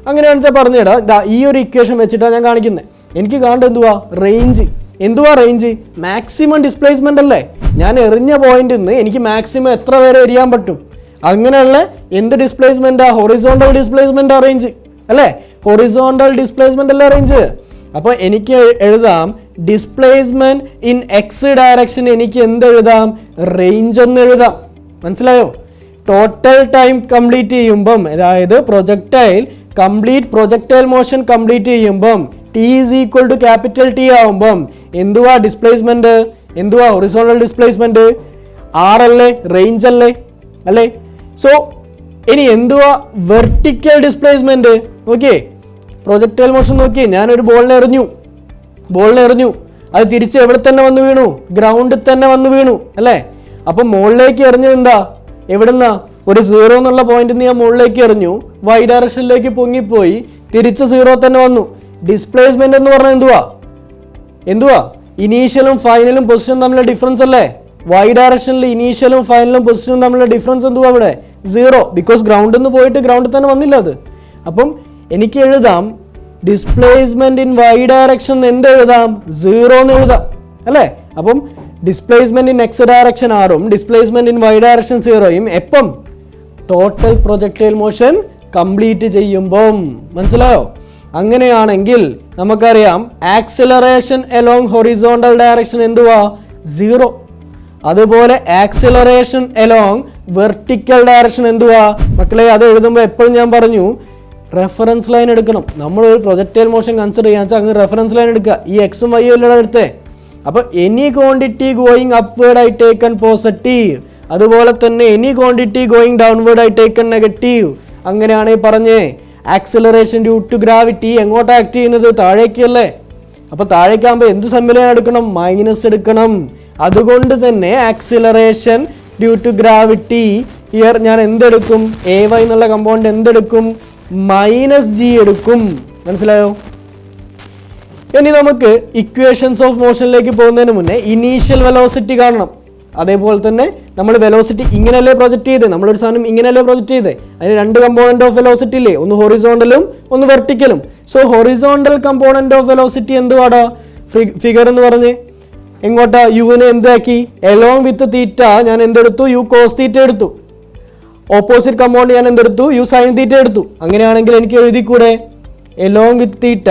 അങ്ങനെയാണെന്ന് വെച്ചാൽ പറഞ്ഞുതരാം. ഈ ഒരു ഇക്വേഷൻ വെച്ചിട്ടാണ് ഞാൻ കാണിക്കുന്നത്. എനിക്ക് കാണേണ്ടത് എന്തുവാ? റേഞ്ച്. എന്തുവാ റേഞ്ച്? മാക്സിമം ഡിസ്പ്ലേസ്മെന്റ് അല്ലേ? ഞാൻ എറിഞ്ഞ പോയിന്റിൽ നിന്ന് എനിക്ക് മാക്സിമം എത്ര വരെ എറിയാൻ പറ്റും? അങ്ങനെയുള്ള എന്ത് ഡിസ്പ്ലേസ്മെന്റാ? ഹൊറിസോണ്ടൽ ഡിസ്പ്ലേസ്മെന്റ് റേഞ്ച് അല്ലേ? ഹൊറിസോണ്ടൽ ഡിസ്പ്ലേസ്മെന്റ് അല്ലേ റേഞ്ച്? അപ്പോൾ എനിക്ക് എഴുതാം ഡിസ്പ്ലേസ്മെന്റ് ഇൻ എക്സ് ഡയറക്ഷൻ. എനിക്ക് എന്ത് എഴുതാം? റേഞ്ച് എന്ന് എഴുതാം. മനസ്സിലായോ? ടോട്ടൽ ടൈം കംപ്ലീറ്റ് ചെയ്യുമ്പം, അതായത് പ്രൊജക്ടൈൽ മോഷൻ കംപ്ലീറ്റ് ചെയ്യുമ്പം T is equal to capital T ആവുമ്പം എന്തുവാ ഡിസ്പ്ലേസ്മെന്റ്? എന്തുവാ ഹൊറിസോണ്ടൽ ഡിസ്പ്ലേസ്മെന്റ്? ആർ അല്ലേ? റേഞ്ച് അല്ലേ? സോ ഇനി എന്തുവാ വെർട്ടിക്കൽ ഡിസ്പ്ലേസ്മെന്റ്? നോക്കിയേ, പ്രൊജക്ടൈൽ മോഷൻ നോക്കിയേ, ഞാനൊരു ബോളിനെ എറിഞ്ഞു, അത് തിരിച്ച് എവിടെ തന്നെ വന്ന് വീണു? ഗ്രൗണ്ടിൽ തന്നെ വന്ന് വീണു അല്ലേ? അപ്പം മുകളിലേക്ക് എറിഞ്ഞത് എന്താ? എവിടുന്നാ? ഒരു 0 എന്നുള്ള പോയിന്റിൽ നിന്ന് ഞാൻ മുകളിലേക്ക് എറിഞ്ഞു, വൈ ഡയറക്ഷനിലേക്ക് പൊങ്ങിപ്പോയി, തിരിച്ച് 0 തന്നെ വന്നു. ഡിസ്പ്ലേസ്മെന്റ് എന്ന് പറഞ്ഞാൽ എന്തുവാ? ഇനീഷ്യലും ഫൈനലും പൊസിഷൻ തമ്മിലുള്ള ഡിഫറൻസ് അല്ലേ? വൈ ഡയറക്ഷനിൽ ഇനീഷ്യലും ഫൈനലും പൊസിഷനും തമ്മിലുള്ള ഡിഫറൻസ് എന്തുവാ ഇവിടെ? 0. ബിക്കോസ് ഗ്രൗണ്ടിൽ നിന്ന് പോയിട്ട് ഗ്രൗണ്ടിൽ തന്നെ വന്നില്ല അത്. അപ്പം എനിക്ക് എഴുതാം ഡിസ്പ്ലേസ്മെന്റ് ഇൻ വൈ ഡയറക്ഷൻ എന്ത് എഴുതാം? 0 എന്ന് എഴുതാം അല്ലേ? അപ്പം ഡിസ്പ്ലേസ്മെന്റ് ഇൻ എക്സ് ഡയറക്ഷൻ ആറും ഡിസ്പ്ലേസ്മെന്റ് ഇൻ വൈ ഡയറക്ഷൻ 0യും എപ്പം? ടോട്ടൽ പ്രൊജക്ടൈൽ മോഷൻ കംപ്ലീറ്റ് ചെയ്യുമ്പം. മനസ്സിലായോ? അങ്ങനെയാണെങ്കിൽ നമുക്കറിയാം ആക്സിലറേഷൻ എലോങ് ഹൊറിസോണ്ടൽ ഡയറക്ഷൻ എന്തുവാ? 0. അതുപോലെ ആക്സിലറേഷൻ എലോങ് വെർട്ടിക്കൽ ഡയറക്ഷൻ എന്തുവാ? മക്കളെ, അത് എഴുതുമ്പോൾ എപ്പോഴും ഞാൻ പറഞ്ഞു റെഫറൻസ് ലൈൻ എടുക്കണം. നമ്മൾ ഒരു പ്രൊജക്ടൈൽ മോഷൻ കൺസിഡർ ചെയ്യാൻ വെച്ചാൽ അങ്ങ് റെഫറൻസ് ലൈൻ എടുക്കുക. ഈ എക്സും വൈയും എല്ലാം എടുത്തേ. അപ്പോൾ any quantity going upward I taken positive, അതുപോലെ തന്നെ any quantity going downward I taken negative. അങ്ങനെയാണെങ്കിൽ പറഞ്ഞേ ആക്സിലറേഷൻ ഡ്യൂ ടു ഗ്രാവിറ്റി എങ്ങോട്ടാണ് ആക്ട് ചെയ്യുന്നത്? താഴേക്കല്ലേ? അപ്പോൾ താഴേക്കാകുമ്പോൾ എന്ത് സമ്മിലനം എടുക്കണം? മൈനസ് എടുക്കണം. അതുകൊണ്ട് തന്നെ acceleration due to gravity here ഞാൻ എന്തെടുക്കും? എ വൈ എന്നുള്ള കമ്പൗണ്ട് എന്തെടുക്കും? -g എടുക്കും. മനസ്സിലായോ? ഇനി നമുക്ക് ഇക്വേഷൻസ് ഓഫ് മോഷനിലേക്ക് പോകുന്നതിന് മുന്നേ ഇനീഷ്യൽ വെലോസിറ്റി കാണണം. അതേപോലെ തന്നെ നമ്മൾ വെലോസിറ്റി ഇങ്ങനെയല്ലേ പ്രൊജക്റ്റ് ചെയ്തേ? നമ്മളൊരു സാധനം ഇങ്ങനെയല്ലേ പ്രൊജക്റ്റ് ചെയ്തേ? അതിന് 2 കമ്പോണന്റ് ഓഫ് വെലോസിറ്റി ഇല്ലേ? ഒന്ന് ഹൊറിസോണ്ടലും ഒന്ന് വെർട്ടിക്കലും. So horizontal component of velocity എന്തുവാടാ? ഫിഗർ എന്ന് പറഞ്ഞ് എങ്ങോട്ടാ? യുവിനെ എന്താക്കി? എലോങ് വിത്ത് തീറ്റ ഞാൻ എന്തെടുത്തു? യു കോസ് തീറ്റ എടുത്തു. ഓപ്പോസിറ്റ് കമ്പോണ്ട് ഞാൻ എന്തെടുത്തു? യു സൈൻ തീറ്റ എടുത്തു. അങ്ങനെയാണെങ്കിൽ എനിക്ക് എഴുതിക്കൂടെ along with theta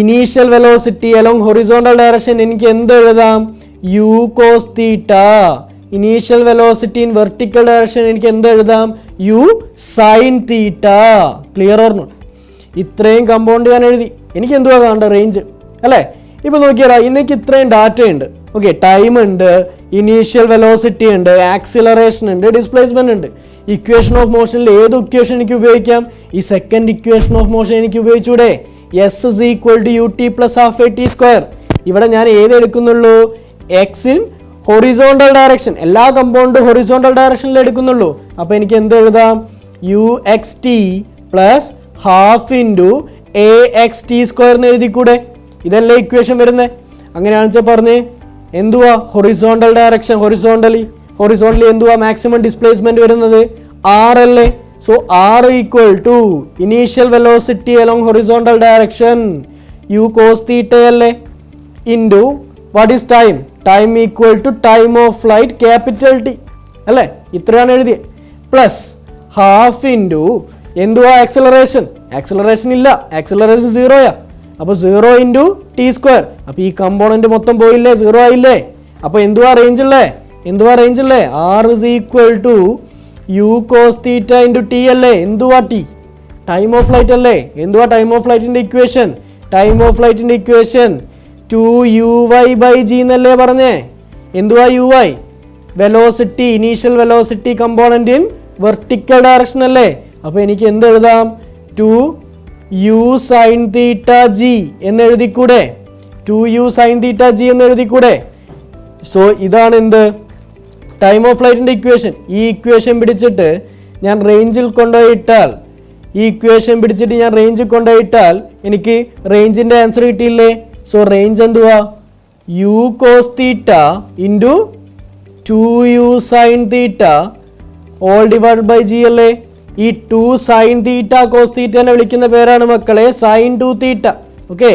initial velocity along horizontal direction എനിക്ക് എന്ത് എഴുതാം? U cos theta. Initial velocity in vertical direction എനിക്ക് എന്ത് എഴുതാം? U sine theta. Clear or not? ഇത്രയും കമ്പൗണ്ട് ഞാൻ എഴുതി. എനിക്ക് എന്തുവാ കാണേണ്ട? റേഞ്ച് അല്ലേ? ഇപ്പോൾ നോക്കിയാൽ എനിക്ക് ഇത്രയും ഡാറ്റ ഉണ്ട്. ഓക്കെ, ടൈം ഉണ്ട്, ഇനീഷ്യൽ വെലോസിറ്റി ഉണ്ട്, ആക്സിലറേഷൻ ഉണ്ട്, ഡിസ്പ്ലേസ്മെന്റ് ഉണ്ട്. ഇക്വേഷൻ ഓഫ് മോഷനിൽ ഏത് ഇക്വേഷൻ എനിക്ക് ഉപയോഗിക്കാം? ഈ സെക്കൻഡ് ഇക്വേഷൻ ഓഫ് മോഷൻ എനിക്ക് ഉപയോഗിച്ചൂടെ? S is equal to u T plus half A T square. ഇവിടെ ഞാൻ ഏത് എടുക്കുന്നുള്ളൂ? എക്സ് ഇൻ ഹൊറിസോണ്ടൽ ഡയറക്ഷൻ, എല്ലാ കമ്പൗണ്ടും ഹൊറിസോണ്ടൽ ഡയറക്ഷനിൽ എടുക്കുന്നുള്ളൂ. അപ്പോൾ എനിക്ക് എന്ത് എഴുതാം? U X T plus half into A X T square എന്ന് എഴുതിക്കൂടെ? ഇതല്ലേ ഇക്വേഷൻ വരുന്നത്? അങ്ങനെയാണെന്ന് വെച്ചാൽ പറഞ്ഞ് എന്തുവാ ഹൊറിസോണ്ടൽ ഡയറക്ഷൻ, ഹൊറിസോണ്ടലി എന്തുവാ മാക്സിമം ഡിസ്പ്ലേസ്മെന്റ് വരുന്നത്? ആർ അല്ലേ? So R equal to initial velocity along horizontal direction u cos theta അല്ലേ, into what is time? Time equal to time of flight capital T അല്ലേ? ഇത്രയാണ് എഴുതിയത്. പ്ലസ് ഹാഫ് ഇൻറ്റു എന്തുവാ acceleration ഇല്ല, acceleration സീറോയാ. അപ്പോൾ 0 ഇൻറ്റു ടി സ്ക്വയർ. അപ്പോൾ ഈ കമ്പോണന്റ് മൊത്തം പോയില്ലേ, 0 ആയില്ലേ. അപ്പോൾ എന്തുവാ റേഞ്ച് ഉള്ളേ? R is equal to U cos theta into T അല്ലേ? എന്തുവാ ടി? ടൈം ഓഫ് ഫ്ലൈറ്റ് അല്ലേ? എന്തുവാ ടൈം ഓഫ് ഫ്ലൈറ്റിന്റെ ഇക്വേഷൻ? 2uy/g എന്നല്ലേ പറഞ്ഞേ? എന്തുവാ uy? Velocity, initial velocity component in vertical direction അല്ലേ? അപ്പോൾ എനിക്ക് എന്ത് എഴുതാം? 2u sin theta g എന്ന് എഴുതിക്കൂടെ? 2u sin theta g എന്ന് എഴുതിക്കൂടെ? സോ ഇതാണ് എന്ത്? ടൈം ഓഫ് ഫ്ലൈറ്റിന്റെ ഇക്വേഷൻ. ഈ ഇക്വേഷൻ പിടിച്ചിട്ട് ഞാൻ റേഞ്ചിൽ കൊണ്ടുപോയിട്ടാൽ എനിക്ക് റേഞ്ചിന്റെ ആൻസർ കിട്ടിയില്ലേ? സോ റേഞ്ച് എന്തുവാ? U cos theta into 2u sin theta all divide by G അല്ലേ? ഈ 2 sin theta cos theta നെ വിളിക്കുന്ന പേരാണ് മക്കളെ sin 2 theta. ഓക്കെ,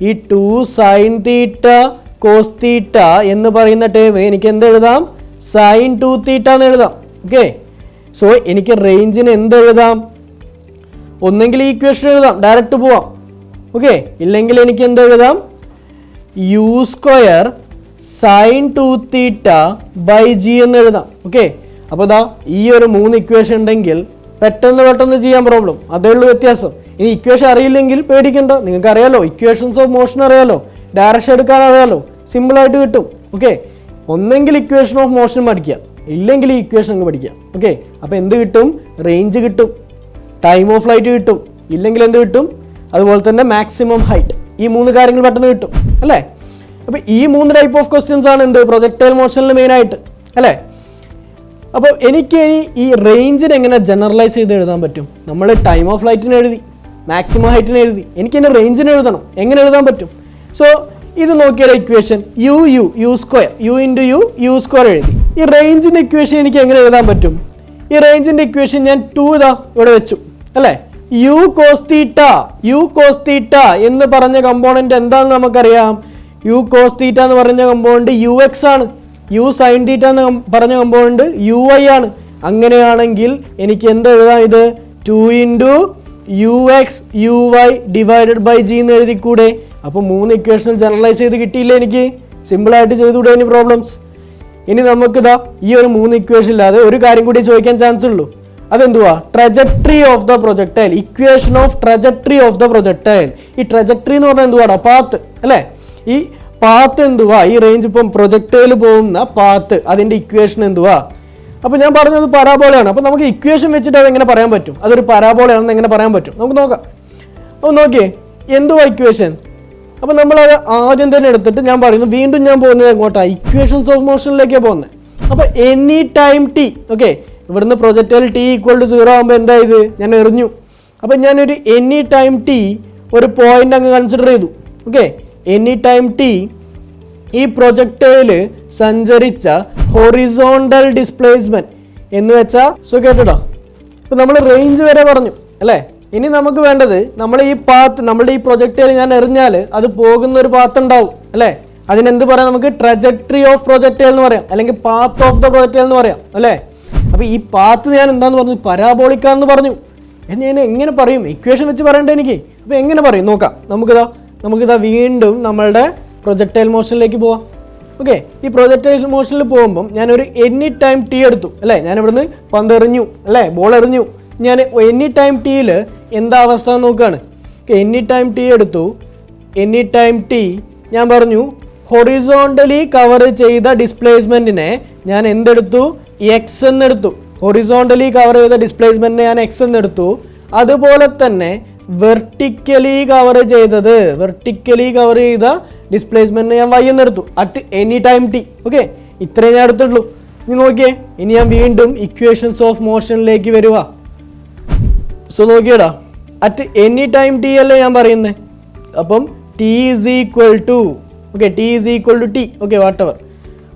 ഈ 2 sin theta cos theta എന്ന് പറയുന്ന ടേം എനിക്ക് എന്ത് എഴുതാം? sin 2 theta എന്ന് എഴുതാം. ഓക്കെ, സോ എനിക്ക് റേഞ്ചിന് എന്ത് എഴുതാം? ഒന്നെങ്കിൽ ഈ ഇക്വേഷൻ എഴുതാം, ഡയറക്റ്റ് പോവാം. ഓക്കെ, ഇല്ലെങ്കിൽ എനിക്ക് എന്ത് എഴുതാം? U square sin 2 theta by G എന്ന് എഴുതാം. ഓക്കെ, അപ്പോൾ ദാ ഈ ഒരു 3 ഇക്വേഷൻ ഉണ്ടെങ്കിൽ പെട്ടെന്ന് ചെയ്യാൻ പ്രോബ്ലം, അതേ ഉള്ളൂ വ്യത്യാസം. ഇനി ഇക്വേഷൻ അറിയില്ലെങ്കിൽ പേടിക്കണ്ട, നിങ്ങൾക്ക് അറിയാലോ, ഇക്വേഷൻസ് ഓഫ് മോഷൻ അറിയാലോ, ഡയറക്ഷൻ എടുക്കാൻ അറിയാലോ, സിമ്പിളായിട്ട് കിട്ടും. ഓക്കെ, ഒന്നെങ്കിൽ ഇക്വേഷൻ ഓഫ് മോഷൻ പഠിക്കുക, ഇല്ലെങ്കിൽ ഈ ഇക്വേഷൻ അങ്ങ് പഠിക്കുക. ഓക്കെ, അപ്പോൾ എന്ത് കിട്ടും? റേഞ്ച് കിട്ടും, ടൈം ഓഫ് ഫ്ലൈറ്റ് കിട്ടും, ഇല്ലെങ്കിൽ എന്ത് കിട്ടും? അതുപോലെ തന്നെ മാക്സിമം ഹൈറ്റ്. ഈ 3 കാര്യങ്ങൾ പെട്ടെന്ന് കിട്ടും അല്ലേ? അപ്പോൾ ഈ 3 ടൈപ്പ് ഓഫ് ക്വസ്റ്റ്യൻസ് ആണ് എന്ത് പ്രൊജക്ടൈൽ മോഷനിൽ മെയിനായിട്ട് അല്ലേ? അപ്പോൾ എനിക്ക് ഇനി ഈ റേഞ്ചിന് എങ്ങനെ ജനറലൈസ് ചെയ്ത് എഴുതാൻ പറ്റും? നമ്മൾ ടൈം ഓഫ് ഫ്ലൈറ്റിന് എഴുതി, മാക്സിമം ഹൈറ്റിന് എഴുതി, എനിക്ക് എൻ്റെ റേഞ്ചിന് എഴുതണം. എങ്ങനെ എഴുതാൻ പറ്റും? സോ ഇത് നോക്കിയുടെ equation u square u square എഴുതി. ഈ റേഞ്ചിൻ്റെ ഇക്വേഷൻ എനിക്ക് എങ്ങനെ എഴുതാൻ പറ്റും? ഈ റേഞ്ചിൻ്റെ ഇക്വേഷൻ ഞാൻ 2 ഇവിടെ വെച്ചു അല്ലേ? യു കോസ് തീറ്റ എന്ന് പറഞ്ഞ കമ്പോണന്റ് എന്താണെന്ന് നമുക്കറിയാം. യു കോസ് തീറ്റ എന്ന് പറഞ്ഞ കമ്പോണന്റ് യു എക്സ് ആണ്. യു സൈൻ തീറ്റ എന്ന് പറഞ്ഞ കമ്പോണന്റ് യു വൈ ആണ്. അങ്ങനെയാണെങ്കിൽ എനിക്ക് എന്ത് എഴുതാം? ഇത് 2 into U X U Y divided by G എന്ന് എഴുതിക്കൂടെ? അപ്പോൾ 3 ഇക്വേഷൻ ജനറലൈസ് ചെയ്ത് കിട്ടിയില്ലേ എനിക്ക്? സിമ്പിളായിട്ട് ചെയ്തുകൂടെ ഇനി പ്രോബ്ലംസ്? ഇനി നമുക്കിതാ ഈ ഒരു 3 ഇക്വേഷൻ ഇല്ലാതെ ഒരു കാര്യം കൂടി ചോദിക്കാൻ ചാൻസ് ഉള്ളൂ. അതെന്തുവാ? Trajectory of the projectile, equation of trajectory of the projectile. ഈ ട്രജക്ടറി എന്ന് പറഞ്ഞാൽ എന്തുവാടാ? പാത്ത് അല്ലേ? ഈ പാത്ത് എന്തുവാ? ഈ റേഞ്ച് ഇപ്പം പ്രൊജക്ടൈൽ പോകുന്ന പാത്ത്, അതിൻ്റെ ഇക്വേഷൻ എന്തുവാ? അപ്പോൾ ഞാൻ പറഞ്ഞത് പരാബോളയാണ്. അപ്പോൾ നമുക്ക് ഇക്വേഷൻ വെച്ചിട്ട് അതെങ്ങനെ പറയാൻ പറ്റും? അതൊരു പരാബോളയാണെന്ന് എങ്ങനെ പറയാൻ പറ്റും? നമുക്ക് നോക്കാം. അപ്പോൾ നോക്കിയേ, എന്തുവാ ഇക്വേഷൻ? അപ്പോൾ നമ്മളത് ആദ്യം തന്നെ എടുത്തിട്ട് ഞാൻ പറയുന്നു, വീണ്ടും ഞാൻ പോകുന്നത് എങ്ങോട്ടാണ്? ഇക്വേഷൻസ് ഓഫ് മോഷനിലേക്കാണ് പോകുന്നത്. അപ്പോൾ എനി ടൈം ടി, ഓക്കെ, ഇവിടുന്ന് പ്രൊജക്ടൈൽ ടി ഈക്വൽ ടു 0 ആകുമ്പോൾ എന്തായത്? ഞാൻ എറിഞ്ഞു. അപ്പോൾ ഞാനൊരു എനി ടൈം ടി ഒരു പോയിന്റ് അങ്ങ് കൺസിഡർ ചെയ്തു. ഓക്കെ, എനി ടൈം ടി ഈ പ്രൊജക്ടൈൽ സഞ്ചരിച്ച ഹൊറിസോണ്ടൽ ഡിസ്പ്ലേസ്മെന്റ് എന്ന് വെച്ചാൽ കേട്ടോ. ഇപ്പം നമ്മൾ റേഞ്ച് വരെ പറഞ്ഞു അല്ലേ? ഇനി നമുക്ക് വേണ്ടത് നമ്മൾ ഈ പാത്ത്, നമ്മളുടെ ഈ പ്രൊജക്ടൈൽ ഞാൻ എറിഞ്ഞാൽ അത് പോകുന്ന ഒരു പാത്ത് ഉണ്ടാവും അല്ലേ? അതിനെന്ത് പറയാം? നമുക്ക് ട്രജക്ടറി ഓഫ് പ്രൊജക്ടൈൽ എന്ന് പറയാം, അല്ലെങ്കിൽ പാത്ത് ഓഫ് ദ പ്രൊജക്ടൈൽ എന്ന് പറയാം അല്ലേ? അപ്പോൾ ഈ പാത്ത് ഞാൻ എന്താന്ന് പറഞ്ഞു? പരാബോളിക്കാന്ന് പറഞ്ഞു. ഞാൻ എങ്ങനെ പറയും? ഇക്വേഷൻ വെച്ച് പറയണ്ടേ എനിക്ക്. അപ്പോൾ എങ്ങനെ പറയും നോക്കാം. നമുക്കിതാ വീണ്ടും നമ്മളുടെ പ്രൊജക്ടൈൽ മോഷനിലേക്ക് പോവാം. ഓക്കെ, ഈ പ്രൊജക്ടൈൽ മോഷനിൽ പോകുമ്പം ഞാനൊരു എനി ടൈം ടി എടുത്തു അല്ലേ? ഞാൻ ഇവിടുന്ന് പന്ത് എറിഞ്ഞു അല്ലേ? ബോൾ എറിഞ്ഞു. ഞാൻ എനി ടൈം ടിയിൽ എന്താ അവസ്ഥ നോക്കുകയാണ്. എനി ടൈം ടി എടുത്തു. എനി ടൈം ടി ഞാൻ പറഞ്ഞു ഹൊറിസോണ്ടലി കവർ ചെയ്ത ഡിസ്പ്ലേസ്മെൻറ്റിനെ ഞാൻ എന്തെടുത്തു? എക്സ് എന്നെടുത്തു. ഹൊറിസോണ്ടലി കവർ ചെയ്ത ഡിസ്പ്ലേസ്മെൻറ്റിനെ ഞാൻ എക്സ് എന്നെടുത്തു. അതുപോലെ തന്നെ വെർട്ടിക്കലി കവർ ചെയ്ത ഡിസ്പ്ലേസ്മെൻറ്റിനെ ഞാൻ വൈ എന്നെടുത്തു at any time T. Okay, ഇത്രയും ഞാൻ എടുത്തുള്ളൂ. ഇനി നോക്കിയേ, ഇനി ഞാൻ വീണ്ടും ഇക്വേഷൻസ് ഓഫ് മോഷനിലേക്ക് വരുക. സോ നോക്കിയടാ, അറ്റ് എനി ടൈം ടി അല്ലേ ഞാൻ പറയുന്നത്. അപ്പം T is equal to T. Okay, whatever.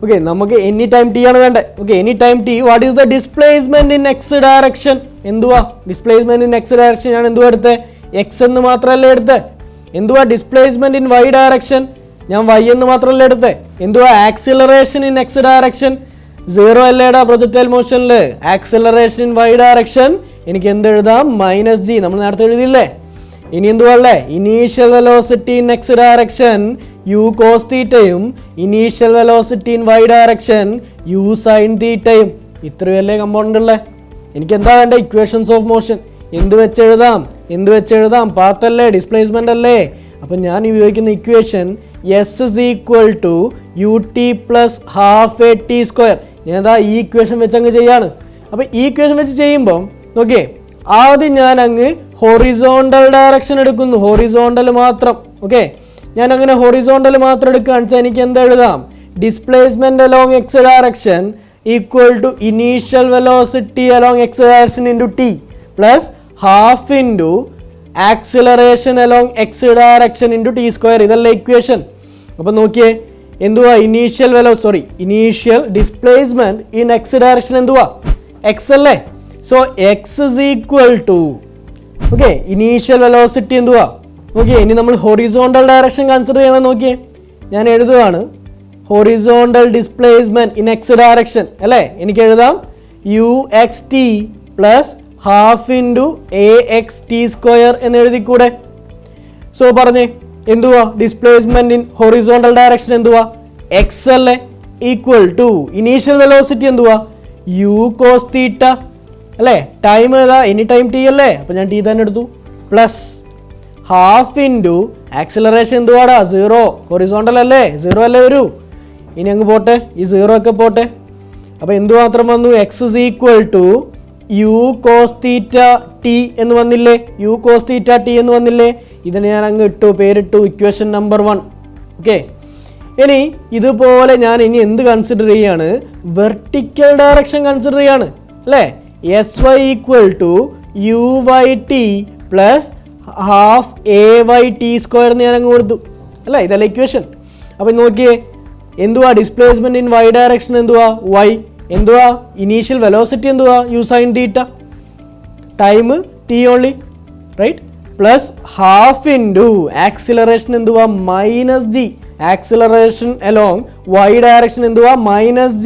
Okay, നമുക്ക് എനി ടൈം ടി ആണ് വേണ്ടത്. Okay, any time T what is the displacement in X direction? എന്തുവാ ഡിസ്പ്ലേസ്മെന്റ് ഇൻ എക്സ് ഡയറക്ഷൻ? ഞാൻ എന്തുവാ എടുത്തത്? എക്സ് എന്ന് മാത്രമല്ലേ എടുത്തത്. എന്തുവാ ഡിസ്പ്ലേസ്മെന്റ് ഇൻ വൈ ഡയറക്ഷൻ? ഞാൻ വൈ എന്ന് മാത്രമല്ലേ എടുത്തത്. എന്തുവാ ആക്സിലറേഷൻ ഇൻ എക്സ് ഡയറക്ഷൻ? 0 അല്ലേടാ പ്രൊജക്ടൈൽ മോഷനിൽ. ആക്സിലറേഷൻ ഇൻ വൈ ഡയറക്ഷൻ എനിക്ക് എന്തെഴുതാം? -g. നമ്മൾ നേരത്തെ എഴുതിയില്ലേ. ഇനി എന്തുവാ? Initial velocity in X direction u cos തീറ്റയും initial velocity in Y direction u sine തീറ്റയും. ഇത്രയല്ലേ കമ്പൗണ്ട് ഉള്ളത്. എനിക്ക് എന്താ വേണ്ട? Equations of motion. എന്ത് വെച്ചെഴുതാം? പാത്തല്ലേ, ഡിസ്പ്ലേസ്മെന്റ് അല്ലേ. അപ്പം ഞാൻ ഉപയോഗിക്കുന്ന equation S is equal to u T plus half A T square. ഞാൻ എന്താ ഈ ഇക്വേഷൻ വെച്ച് അങ്ങ് ചെയ്യാണ്. അപ്പം ഈ ഇക്വേഷൻ വെച്ച് ചെയ്യുമ്പം നോക്കിയേ, ആദ്യം ഞാൻ അങ്ങ് ഹൊറിസോണ്ടൽ ഡയറക്ഷൻ എടുക്കുന്നു. ഹൊറിസോണ്ടൽ മാത്രം. ഓക്കെ, ഞാൻ അങ്ങനെ ഹൊറിസോണ്ടൽ മാത്രം എടുക്കുകയാണെന്ന് വെച്ചാൽ എനിക്ക് എന്താ എഴുതാം? Displacement along X direction equal to initial velocity along X direction into T plus half into acceleration along X direction into T square. ഇതല്ലേ ഇക്വേഷൻ. അപ്പം നോക്കിയേ, എന്തുവാ? Initial displacement in X direction എന്തുവാ? എക്സ് അല്ലേ. So X is equal to initial velocity എന്തുവാ? നോക്കിയേ, ഇനി നമ്മൾ ഹൊറിസോണ്ടൽ ഡയറക്ഷൻ കൺസിഡർ ചെയ്യണം. നോക്കിയേ, ഞാൻ എഴുതുകയാണ് horizontal displacement in X direction അല്ലേ. എനിക്ക് എഴുതാം U X T plus half into A X T square എന്ന് എഴുതിക്കൂടെ. സോ പറഞ്ഞേ, എന്തുവാ ഡിസ്പ്ലേസ്മെന്റ് ഇൻ ഹൊറിസോണ്ടൽ ഡയറക്ഷൻ? എന്തുവാ? എക്സ് അല്ലേ. ഈക്വൽ ടു ഇനീഷ്യൽ വെലോസിറ്റി എന്തുവാ? യു കോസ് തീറ്റ അല്ലേ. ടൈം ഏതാ? എനി ടൈം ടി അല്ലേ. അപ്പം ഞാൻ ടി തന്നെ എടുത്തു. പ്ലസ് ഹാഫ് ഇൻറ്റു ആക്സിലറേഷൻ എന്തുവാടാ? 0. ഹൊറിസോണ്ടൽ അല്ലേ, 0 അല്ലേ വരൂ. ഇനി അങ്ങ് പോട്ടെ, ഈ 0 ഒക്കെ പോട്ടെ. അപ്പോൾ എന്തു മാത്രം വന്നു? X is equal to U cos theta T എന്ന് വന്നില്ലേ. യു കോസ് തീറ്റ ടി എന്ന് വന്നില്ലേ. ഇതിന് ഞാൻ അങ്ങ് പേരിട്ടു ഇക്വേഷൻ നമ്പർ 1. ഓക്കെ, ഇനി ഇതുപോലെ ഞാൻ ഇനി എന്ത് കൺസിഡർ ചെയ്യാണ്? വെർട്ടിക്കൽ ഡയറക്ഷൻ കൺസിഡർ ചെയ്യാണ് അല്ലേ. S Y equal to U Y T plus half A Y T square എന്ന് ഞാൻ അങ്ങ് കൊടുത്തു അല്ലേ. ഇതല്ല ഇക്വേഷൻ. അപ്പം നോക്കിയേ, എന്തുവാ ഡിസ്പ്ലേസ്മെന്റ് ഇൻ വൈ ഡയറക്ഷൻ? എന്തുവാ? വൈ. എന്തുവാ ഇനീഷ്യൽ വെലോസിറ്റി? എന്തുവാ? U sine theta. Time T only, right. Plus half into acceleration എന്തുവാ? -g. Acceleration along Y direction എന്തുവാ? -g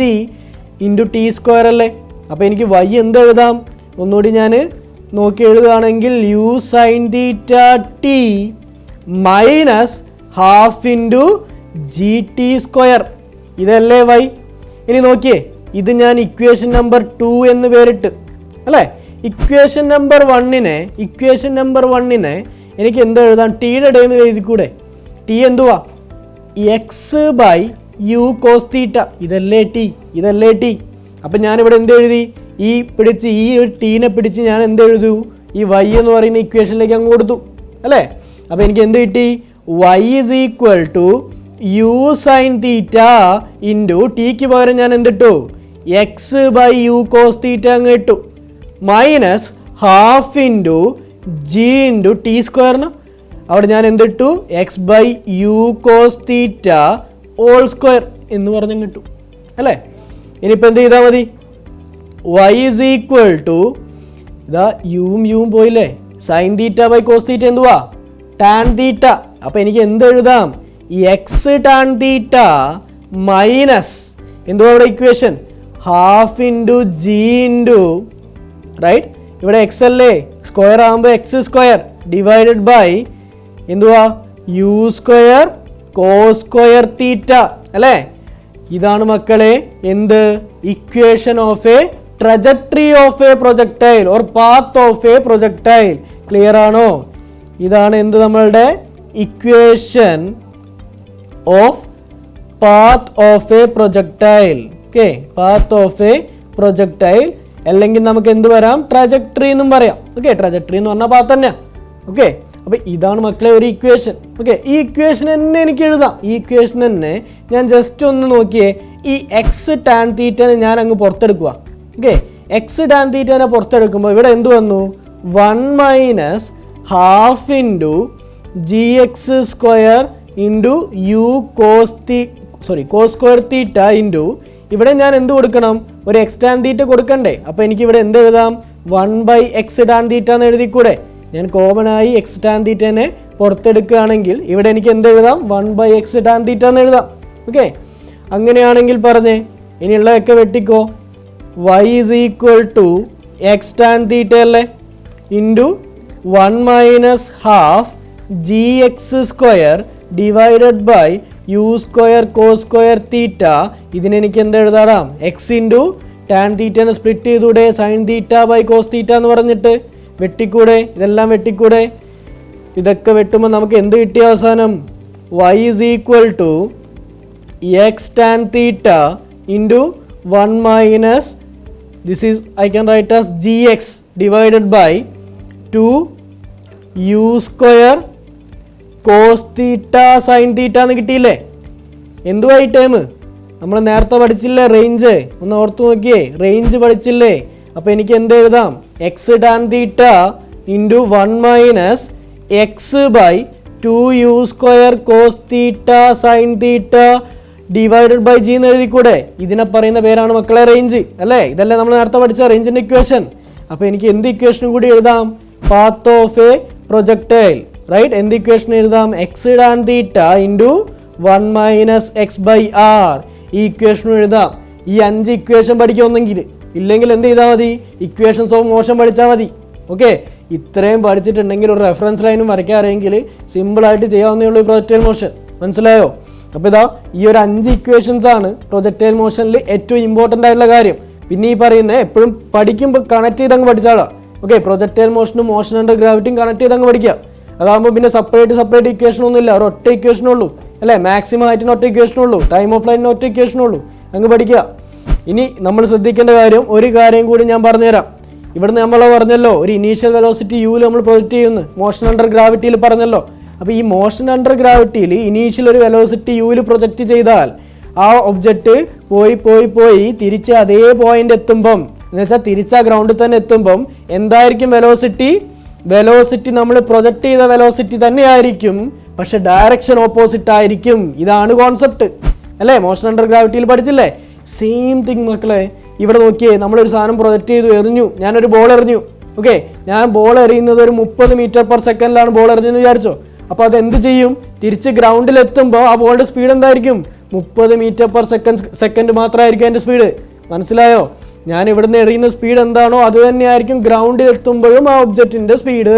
ഇൻറ്റു ടി സ്ക്വയർ അല്ലേ. അപ്പോൾ എനിക്ക് വൈ എന്ത് എഴുതാം? ഒന്നുകൂടി ഞാൻ നോക്കി എഴുതുകയാണെങ്കിൽ U sine theta T minus half into G T square. ഇതല്ലേ വൈ. ഇനി നോക്കിയേ, ഇത് ഞാൻ ഇക്വേഷൻ നമ്പർ 2 എന്ന് പേരിട്ട് അല്ലേ. ഇക്വേഷൻ നമ്പർ 1നെ എനിക്ക് എന്താ എഴുതാം? ടിയുടെ ടൈമിൽ എഴുതിക്കൂടെ. ടി എന്തുവാ? X by U cos theta. ഇതല്ലേ ടി. അപ്പം ഞാനിവിടെ എന്ത് എഴുതി? ഈ ഒരു ടീനെ പിടിച്ച് ഞാൻ എന്ത് എഴുതു? ഈ വൈ എന്ന് പറയുന്ന ഇക്വേഷനിലേക്ക് അങ്ങ് കൊടുത്തു അല്ലേ. അപ്പോൾ എനിക്ക് എന്ത് കിട്ടി? Y is equal to u sine theta into ടിക്ക് പകരം ഞാൻ എന്തിട്ടു? X by U cos theta അങ്ങ് ഇട്ടു minus half into G into t സ്ക്വയറിന് അവിടെ ഞാൻ എന്തിട്ടു? X by U cos theta whole square എന്ന് പറഞ്ഞ് കിട്ടും അല്ലേ. ഇനിയിപ്പോൾ എന്ത് ചെയ്താൽ മതി? വൈ ഈസ് ഈക്വൽ ടു ഇതാ യുവും പോയില്ലേ. Sine theta by cos theta എന്തുവാ? Tan theta. അപ്പോൾ എനിക്ക് എന്ത് എഴുതാം? എക്സ് ടാൻ തീറ്റ മൈനസ് എന്തുവാ ഇവിടെ equation? Half into G into right. ഇവിടെ എക്സ് അല്ലേ, സ്ക്വയർ ആകുമ്പോൾ എക്സ് സ്ക്വയർ ഡിവൈഡഡ് ബൈ എന്തുവാ? U square cos square theta അല്ലേ. ഇതാണ് മക്കളെ എന്ത്? Equation of a trajectory of a projectile or path of a projectile. Clear ആണോ? ഇതാണ് എന്ത്? നമ്മളുടെ equation of path of a projectile. Okay, path of a projectile അല്ലെങ്കിൽ നമുക്ക് എന്ത് പറയാം, ട്രാജക്ടറി എന്നും പറയാം. ഓക്കെ, ട്രാജക്ടറി എന്ന് പറഞ്ഞാൽ പാത്ത് തന്നെയാണ്. ഓക്കെ, അപ്പോൾ ഇതാണ് മക്കളെ ഒരു ഇക്വേഷൻ. ഓക്കെ, ഈ ഇക്വേഷൻ തന്നെ എനിക്ക് എഴുതാം. ഈ ഇക്വേഷൻ തന്നെ ഞാൻ ജസ്റ്റ് ഒന്ന് നോക്കിയേ, ഈ എക്സ് ടാൻ തീറ്റനെ ഞാൻ അങ്ങ് പുറത്തെടുക്കുക. ഓക്കെ, എക്സ് ടാൻ തീറ്റനെ പുറത്തെടുക്കുമ്പോൾ ഇവിടെ എന്ത് വന്നു, 1 minus half into G X square into U cos square theta into ഇവിടെ ഞാൻ എന്ത് കൊടുക്കണം, ഒരു എക്സ് ടാൻ തീറ്റ കൊടുക്കണ്ടേ. അപ്പോൾ എനിക്കിവിടെ എന്ത് എഴുതാം, 1/x ടാൻ തീറ്റ എന്ന് എഴുതിക്കൂടെ. ഞാൻ കോമൺ ആയി എക്സ് ടാൻ തീറ്റനെ പുറത്തെടുക്കുകയാണെങ്കിൽ ഇവിടെ എനിക്ക് എന്ത് എഴുതാം, 1/x ടാൻ തീറ്റ എന്ന് എഴുതാം. ഓക്കെ, അങ്ങനെയാണെങ്കിൽ പറഞ്ഞേ, ഇനിയുള്ളതൊക്കെ വെട്ടിക്കോ. y is equal to X tan theta അല്ലേ, into 1 minus half g X square divided by u square cos square theta. ഇതിനെനിക്ക് എന്ത് എഴുതാടാം, എക്സ് ഇൻറ്റു ടാൻ തീറ്റനെ സ്പ്ലിറ്റ് ചെയ്തൂടെ, sine theta by cos theta എന്ന് പറഞ്ഞിട്ട് വെട്ടിക്കൂടെ, ഇതെല്ലാം വെട്ടിക്കൂടെ. ഇതൊക്കെ വെട്ടുമ്പോൾ നമുക്ക് എന്ത് കിട്ടിയ അവസാനം, y is equal to X tan theta into 1 minus this is I can write as G X divided by 2 U square cos theta sine theta എന്ന് കിട്ടിയില്ലേ. എന്തുവായി ടൈം, നമ്മൾ നേരത്തെ പഠിച്ചില്ലേ റേഞ്ച്, ഒന്ന് ഓർത്ത് നോക്കിയേ, റേഞ്ച് പഠിച്ചില്ലേ. അപ്പോൾ എനിക്ക് എന്ത് എഴുതാം, X tan theta into 1 minus X by 2 U square cos theta sine theta divided by G എന്ന് എഴുതിക്കൂടെ. ഇതിനെ പറയുന്ന പേരാണ് മക്കളെ റേഞ്ച് അല്ലേ. ഇതല്ലേ നമ്മൾ നേരത്തെ പഠിച്ച റേഞ്ചിൻ്റെ ഇക്വേഷൻ. അപ്പോൾ എനിക്ക് എന്ത് ഇക്വേഷനും കൂടി എഴുതാം, path of a projectile, right. എന്ത് ഇക്വേഷൻ എഴുതാം, X tan theta into 1 minus X by R. ഈ ഇക്വേഷനും എഴുതാം. ഈ 5 ഇക്വേഷൻ പഠിക്കുമെന്നെങ്കിൽ, ഇല്ലെങ്കിൽ എന്ത് ചെയ്താൽ മതി, ഇക്വേഷൻസ് ഓഫ് മോഷൻ പഠിച്ചാൽ മതി. ഓക്കെ, ഇത്രയും പഠിച്ചിട്ടുണ്ടെങ്കിൽ ഒരു റെഫറൻസ് ലൈനും വരയ്ക്കാറെങ്കിൽ സിമ്പിളായിട്ട് ചെയ്യാവുന്നേ ഉള്ളൂ ഈ പ്രൊജക്ടൈൽ മോഷൻ. മനസ്സിലായോ? അപ്പോൾ ഇതാ ഈ ഒരു 5 ഇക്വേഷൻസ് ആണ് പ്രൊജക്ടൈൽ മോഷനിൽ ഏറ്റവും ഇമ്പോർട്ടൻ്റ് ആയിട്ടുള്ള കാര്യം. പിന്നെ ഈ പറയുന്നത് എപ്പോഴും പഠിക്കുമ്പോൾ കണക്ട് ചെയ്ത് അങ്ങ് പഠിച്ചാളാ. ഓക്കെ, പ്രൊജക്ടൈൽ മോഷനും മോഷൻ അണ്ടർ ഗ്രാവിറ്റിയും കണക്ട് ചെയ്ത് അങ്ങ് പഠിക്കുക. അതാകുമ്പോൾ പിന്നെ സെപ്പറേറ്റ് ഇക്വേഷൻ ഒന്നും ഇല്ല, ഒരൊറ്റ ഇക്വേഷനുള്ളൂ അല്ലേ. മാക്സിമം ഹൈറ്റിന് ഒറ്റ ഇക്വേഷനുള്ളൂ, ടൈം ഓഫ് ഫ്ലൈറ്റിന് ഒറ്റ ഇക്വേഷനുള്ളൂ, അങ്ങ് പഠിക്കുക. ഇനി നമ്മൾ ശ്രദ്ധിക്കേണ്ട കാര്യം, ഒരു കാര്യം കൂടി ഞാൻ പറഞ്ഞുതരാം. ഇവിടുന്ന് നമ്മൾ പറഞ്ഞല്ലോ ഒരു ഇനീഷ്യൽ വെലോസിറ്റി യുവിൽ നമ്മൾ പ്രൊജക്റ്റ് ചെയ്യുന്നു, മോഷൻ അണ്ടർ ഗ്രാവിറ്റിയിൽ പറഞ്ഞല്ലോ. അപ്പോൾ ഈ മോഷൻ അണ്ടർ ഗ്രാവിറ്റിയിൽ ഇനീഷ്യൽ ഒരു വെലോസിറ്റി യുവിൽ പ്രൊജക്റ്റ് ചെയ്താൽ ആ ഒബ്ജക്റ്റ് പോയി തിരിച്ച് അതേ പോയിന്റ് എത്തുമ്പം, എന്ന് വെച്ചാൽ തിരിച്ച് ആ ഗ്രൗണ്ടിൽ തന്നെ എത്തുമ്പം എന്തായിരിക്കും വെലോസിറ്റി നമ്മൾ പ്രൊജക്റ്റ് ചെയ്ത വെലോസിറ്റി തന്നെയായിരിക്കും, പക്ഷെ ഡയറക്ഷൻ ഓപ്പോസിറ്റ് ആയിരിക്കും. ഇതാണ് കോൺസെപ്റ്റ് അല്ലേ, മോഷൻ അണ്ടർ ഗ്രാവിറ്റിയിൽ പഠിച്ചില്ലേ. സെയിം തിങ് മക്കളെ, ഇവിടെ നോക്കിയേ, നമ്മളൊരു സാധനം പ്രൊജക്റ്റ് ചെയ്തു എറിഞ്ഞു, ഞാനൊരു ബോൾ എറിഞ്ഞു. ഓക്കെ, ഞാൻ ബോൾ എറിയുന്നത് ഒരു 30 മീറ്റർ പെർ സെക്കൻഡിലാണ് ബോൾ എറിഞ്ഞെന്ന് വിചാരിച്ചോ. അപ്പോൾ അത് എന്ത് ചെയ്യും, തിരിച്ച് ഗ്രൗണ്ടിൽ എത്തുമ്പോൾ ആ ബോളിൻ്റെ സ്പീഡ് എന്തായിരിക്കും, 30 മീറ്റർ പെർ സെക്കൻഡ് മാത്രമായിരിക്കും അതിൻ്റെ സ്പീഡ്. മനസ്സിലായോ? ഞാൻ ഇവിടുന്ന് എറിയുന്ന സ്പീഡ് എന്താണോ അത് തന്നെയായിരിക്കും ഗ്രൗണ്ടിൽ എത്തുമ്പോഴും ആ ഒബ്ജക്റ്റിൻ്റെ സ്പീഡ്.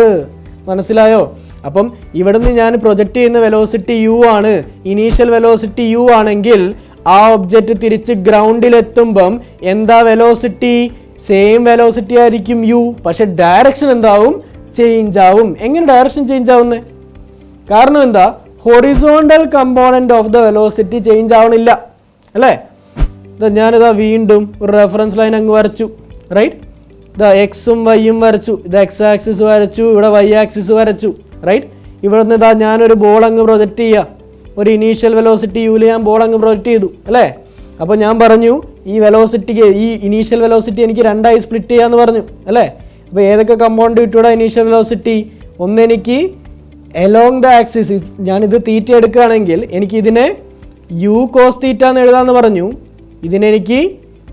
മനസ്സിലായോ? അപ്പം ഇവിടുന്ന് ഞാൻ പ്രൊജക്റ്റ് ചെയ്യുന്ന വെലോസിറ്റി യു ആണ്, ഇനീഷ്യൽ വെലോസിറ്റി യു ആണെങ്കിൽ ആ ഒബ്ജക്റ്റ് തിരിച്ച് ഗ്രൗണ്ടിൽ എത്തുമ്പം എന്താ വെലോസിറ്റി, സെയിം വെലോസിറ്റി ആയിരിക്കും യു, പക്ഷെ ഡയറക്ഷൻ എന്താവും, ചേഞ്ച് ആവും. എങ്ങനെ ഡയറക്ഷൻ ചേഞ്ച് ആവുന്നത്? കാരണം എന്താ, horizontal component of the velocity change ആവണില്ല അല്ലേ. ഞാനിതാ വീണ്ടും ഒരു റെഫറൻസ് ലൈൻ അങ്ങ് വരച്ചു, റൈറ്റ്. ഇതാ എക്സും വൈയും വരച്ചു, ഇത് എക്സ് ആക്സിസ് വരച്ചു, ഇവിടെ വൈ ആക്സിസ് വരച്ചു, റൈറ്റ്. ഇവിടെ നിന്ന് ഇതാ ഞാനൊരു ബോൾ അങ്ങ് പ്രൊജക്റ്റ് ചെയ്യുക, ഒരു ഇനീഷ്യൽ വെലോസിറ്റി യുവിൽ ഞാൻ ബോൾ അങ്ങ് പ്രൊജക്റ്റ് ചെയ്തു അല്ലേ. അപ്പോൾ ഞാൻ പറഞ്ഞു ഈ വെലോസിറ്റിക്ക്, ഈ ഇനീഷ്യൽ വെലോസിറ്റി എനിക്ക് 2ആയി സ്പ്ലിറ്റ് ചെയ്യാമെന്ന് പറഞ്ഞു അല്ലേ. അപ്പോൾ ഏതൊക്കെ കമ്പോണന്റ് കിട്ടൂടെ ഇനീഷ്യൽ വെലോസിറ്റി? ഒന്ന് എനിക്ക് എലോങ് ദ ആക്സിസ്, ഞാനിത് തീറ്റ എടുക്കുകയാണെങ്കിൽ എനിക്ക് ഇതിനെ യു കോസ് തീറ്റ എന്ന് എഴുതാമെന്ന് പറഞ്ഞു, ഇതിനെനിക്ക്